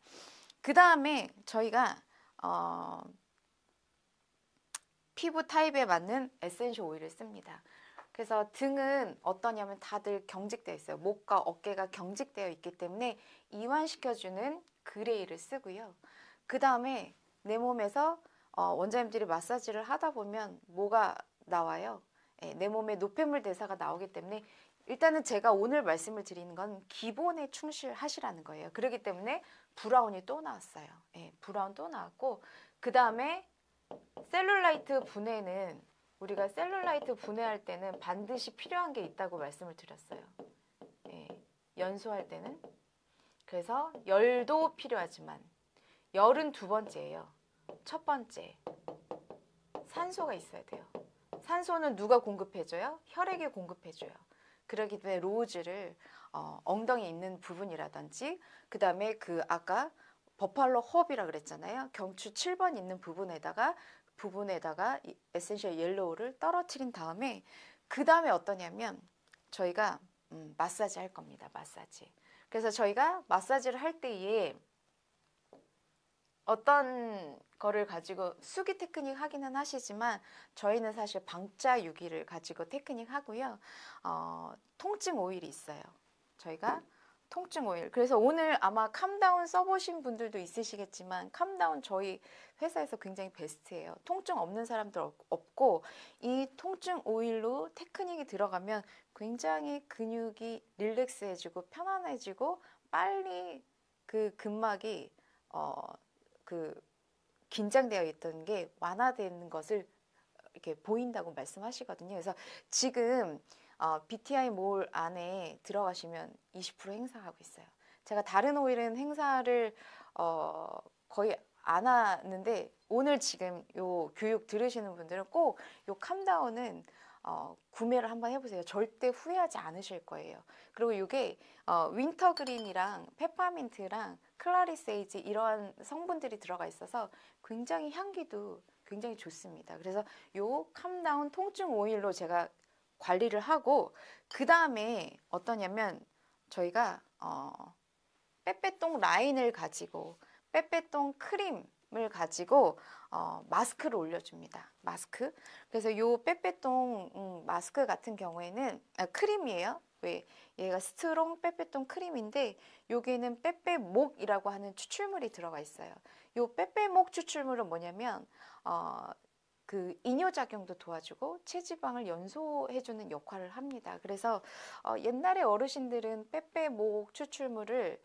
그 다음에 저희가 피부 타입에 맞는 에센셜 오일을 씁니다. 그래서 등은 어떠냐면 다들 경직되어 있어요. 목과 어깨가 경직되어 있기 때문에 이완시켜주는 그레이를 쓰고요. 그 다음에 내 몸에서 원장님들이 마사지를 하다 보면 뭐가 나와요? 내 몸에 노폐물 대사가 나오기 때문에 일단은 제가 오늘 말씀을 드리는 건 기본에 충실하시라는 거예요. 그렇기 때문에 브라운이 또 나왔어요. 브라운 또 나왔고 그 다음에 셀룰라이트 분해는 우리가 셀룰라이트 분해할 때는 반드시 필요한 게 있다고 말씀을 드렸어요. 연소할 때는. 그래서 열도 필요하지만 열은 두 번째예요. 첫 번째, 산소가 있어야 돼요. 산소는 누가 공급해줘요? 혈액이 공급해줘요. 그렇기 때문에 로즈를 엉덩이 있는 부분이라든지 그 다음에 아까 버팔로 헙이라 그랬잖아요. 경추 7번 있는 부분에다가 이 에센셜 옐로우를 떨어뜨린 다음에 그 다음에 어떠냐면 저희가 마사지 할 겁니다. 마사지. 그래서 저희가 마사지를 할 때에 어떤 거를 가지고 수기 테크닉 하기는 하시지만 저희는 사실 방자 유기를 가지고 테크닉 하고요. 통증 오일이 있어요. 저희가 통증 오일. 그래서 오늘 아마 캄다운 써보신 분들도 있으시겠지만 캄다운 저희 회사에서 굉장히 베스트예요. 통증 없는 사람들 없고 이 통증 오일로 테크닉이 들어가면 굉장히 근육이 릴렉스해지고 편안해지고 빨리 그 근막이 긴장되어 있던 게 완화되는 것을 이렇게 보인다고 말씀하시거든요. 그래서 지금 BTI 몰 안에 들어가시면 20% 행사하고 있어요. 제가 다른 오일은 행사를 거의 안 하는데 오늘 지금 요 교육 들으시는 분들은 꼭 요 캄다운은 구매를 한번 해보세요. 절대 후회하지 않으실 거예요. 그리고 이게 윈터그린이랑 페퍼민트랑 클라리세이지 이러한 성분들이 들어가 있어서 굉장히 향기도 굉장히 좋습니다. 그래서 요 캄다운 통증 오일로 제가 관리를 하고 그 다음에 어떠냐면 저희가 빼빼똥 라인을 가지고 빼빼똥 크림을 가지고 마스크를 올려줍니다. 마스크. 그래서 요 빼빼똥 마스크 같은 경우에는 크림이에요. 왜 얘가 스트롱 빼빼똥 크림인데 여기에는 빼빼목이라고 하는 추출물이 들어가 있어요. 요 빼빼목 추출물은 뭐냐면 그 이뇨작용도 도와주고 체지방을 연소해주는 역할을 합니다. 그래서 옛날에 어르신들은 빼빼목 추출물을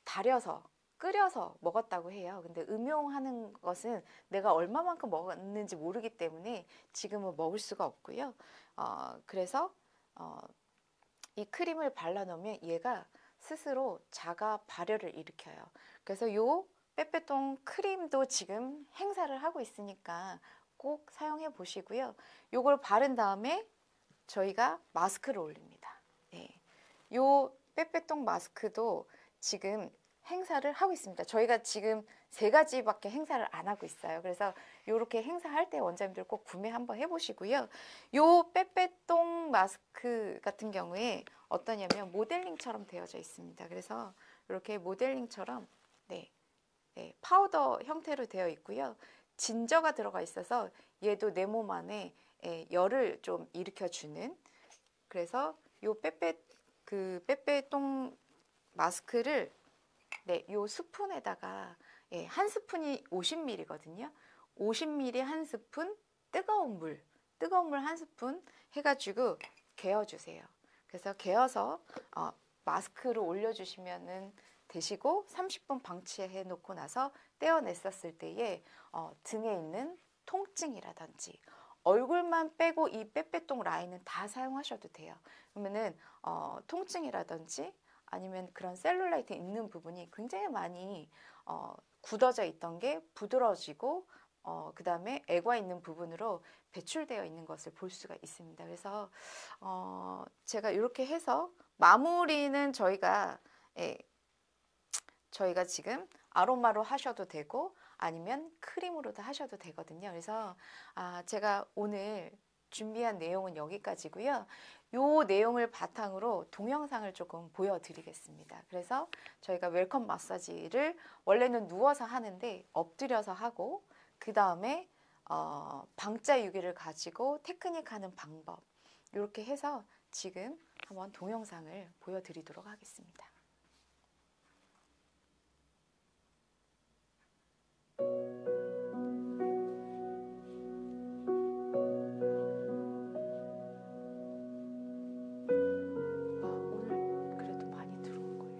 달여서 끓여서 먹었다고 해요. 근데 음용하는 것은 내가 얼마만큼 먹었는지 모르기 때문에 지금은 먹을 수가 없고요. 그래서 이 크림을 발라놓으면 얘가 스스로 자가 발열을 일으켜요. 그래서 요 빼빼똥 크림도 지금 행사를 하고 있으니까 꼭 사용해 보시고요. 요걸 바른 다음에 저희가 마스크를 올립니다. 요 빼빼똥 마스크도 지금 행사를 하고 있습니다. 저희가 지금 3가지밖에 행사를 안 하고 있어요. 그래서 이렇게 행사할 때 원장님들 꼭 구매 한번 해보시고요. 요 빼빼똥 마스크 같은 경우에 어떠냐면 모델링처럼 되어져 있습니다. 그래서 이렇게 모델링처럼 파우더 형태로 되어 있고요. 진저가 들어가 있어서 얘도 내 몸 안에 열을 좀 일으켜주는 그래서 요 빼빼똥 마스크를 요 스푼에다가 한 스푼이 50ml거든요. 50ml 한 스푼 뜨거운 물 한 스푼 해가지고 개어주세요. 그래서 개어서 마스크를 올려주시면은 되시고 30분 방치해 놓고 나서 떼어냈었을 때에 등에 있는 통증이라든지 얼굴만 빼고 이 빼빼똥 라인은 다 사용하셔도 돼요. 그러면은 통증이라든지 아니면 그런 셀룰라이트 있는 부분이 굉장히 많이 굳어져 있던 게 부드러워지고 그 다음에 애과 있는 부분으로 배출되어 있는 것을 볼 수가 있습니다. 그래서 제가 이렇게 해서 마무리는 저희가 지금 아로마로 하셔도 되고 아니면 크림으로도 하셔도 되거든요. 그래서 제가 오늘 준비한 내용은 여기까지고요. 요 내용을 바탕으로 동영상을 조금 보여드리겠습니다. 그래서 저희가 웰컴 마사지를 원래는 누워서 하는데 엎드려서 하고 그 다음에 방자 유기를 가지고 테크닉 하는 방법 이렇게 해서 지금 한번 동영상을 보여드리도록 하겠습니다. 오늘 그래도 많이 들어온 거예요.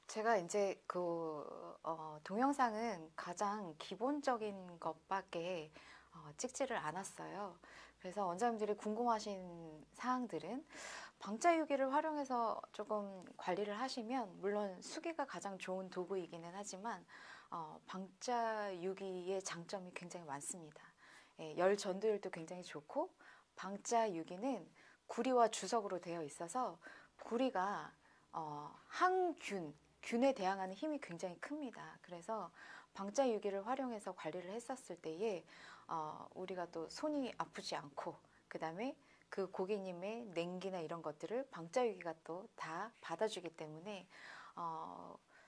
제가 이제 동영상은 가장 기본적인 것밖에 찍지를 않았어요. 그래서 원장님들이 궁금하신 사항들은 방자유기를 활용해서 조금 관리를 하시면, 물론 수기가 가장 좋은 도구이기는 하지만 방자유기의 장점이 굉장히 많습니다. 예, 열 전도율도 굉장히 좋고, 방자유기는 구리와 주석으로 되어 있어서 구리가 균에 대항하는 힘이 굉장히 큽니다. 그래서 방자유기를 활용해서 관리를 했었을 때에 우리가 또 손이 아프지 않고, 그 다음에 그 고객님의 냉기나 이런 것들을 방자유기가 또 다 받아주기 때문에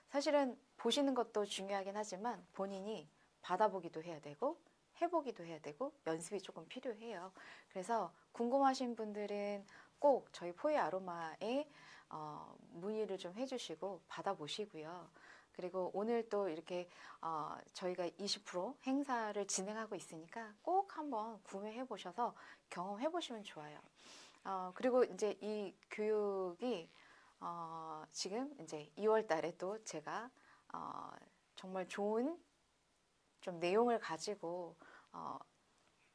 사실은 보시는 것도 중요하긴 하지만 본인이 받아보기도 해야 되고 해보기도 해야 되고 연습이 조금 필요해요. 그래서 궁금하신 분들은 꼭 저희 포이 아로마에 문의를 좀 해주시고 받아보시고요. 그리고 오늘 또 이렇게 저희가 20% 행사를 진행하고 있으니까 꼭 한번 구매해 보셔서 경험해 보시면 좋아요. 그리고 이제 이 교육이 지금 이제 2월 달에 또 제가 정말 좋은 좀 내용을 가지고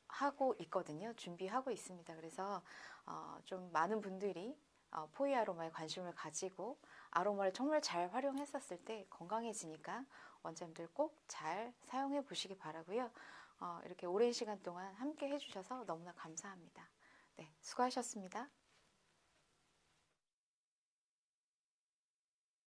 하고 있거든요. 준비하고 있습니다. 그래서 좀 많은 분들이 포이 아로마에 관심을 가지고 아로마를 정말 잘 활용했었을 때 건강해지니까 원장님들 꼭 잘 사용해 보시기 바라고요. 이렇게 오랜 시간 동안 함께 해주셔서 너무나 감사합니다. 네, 수고하셨습니다.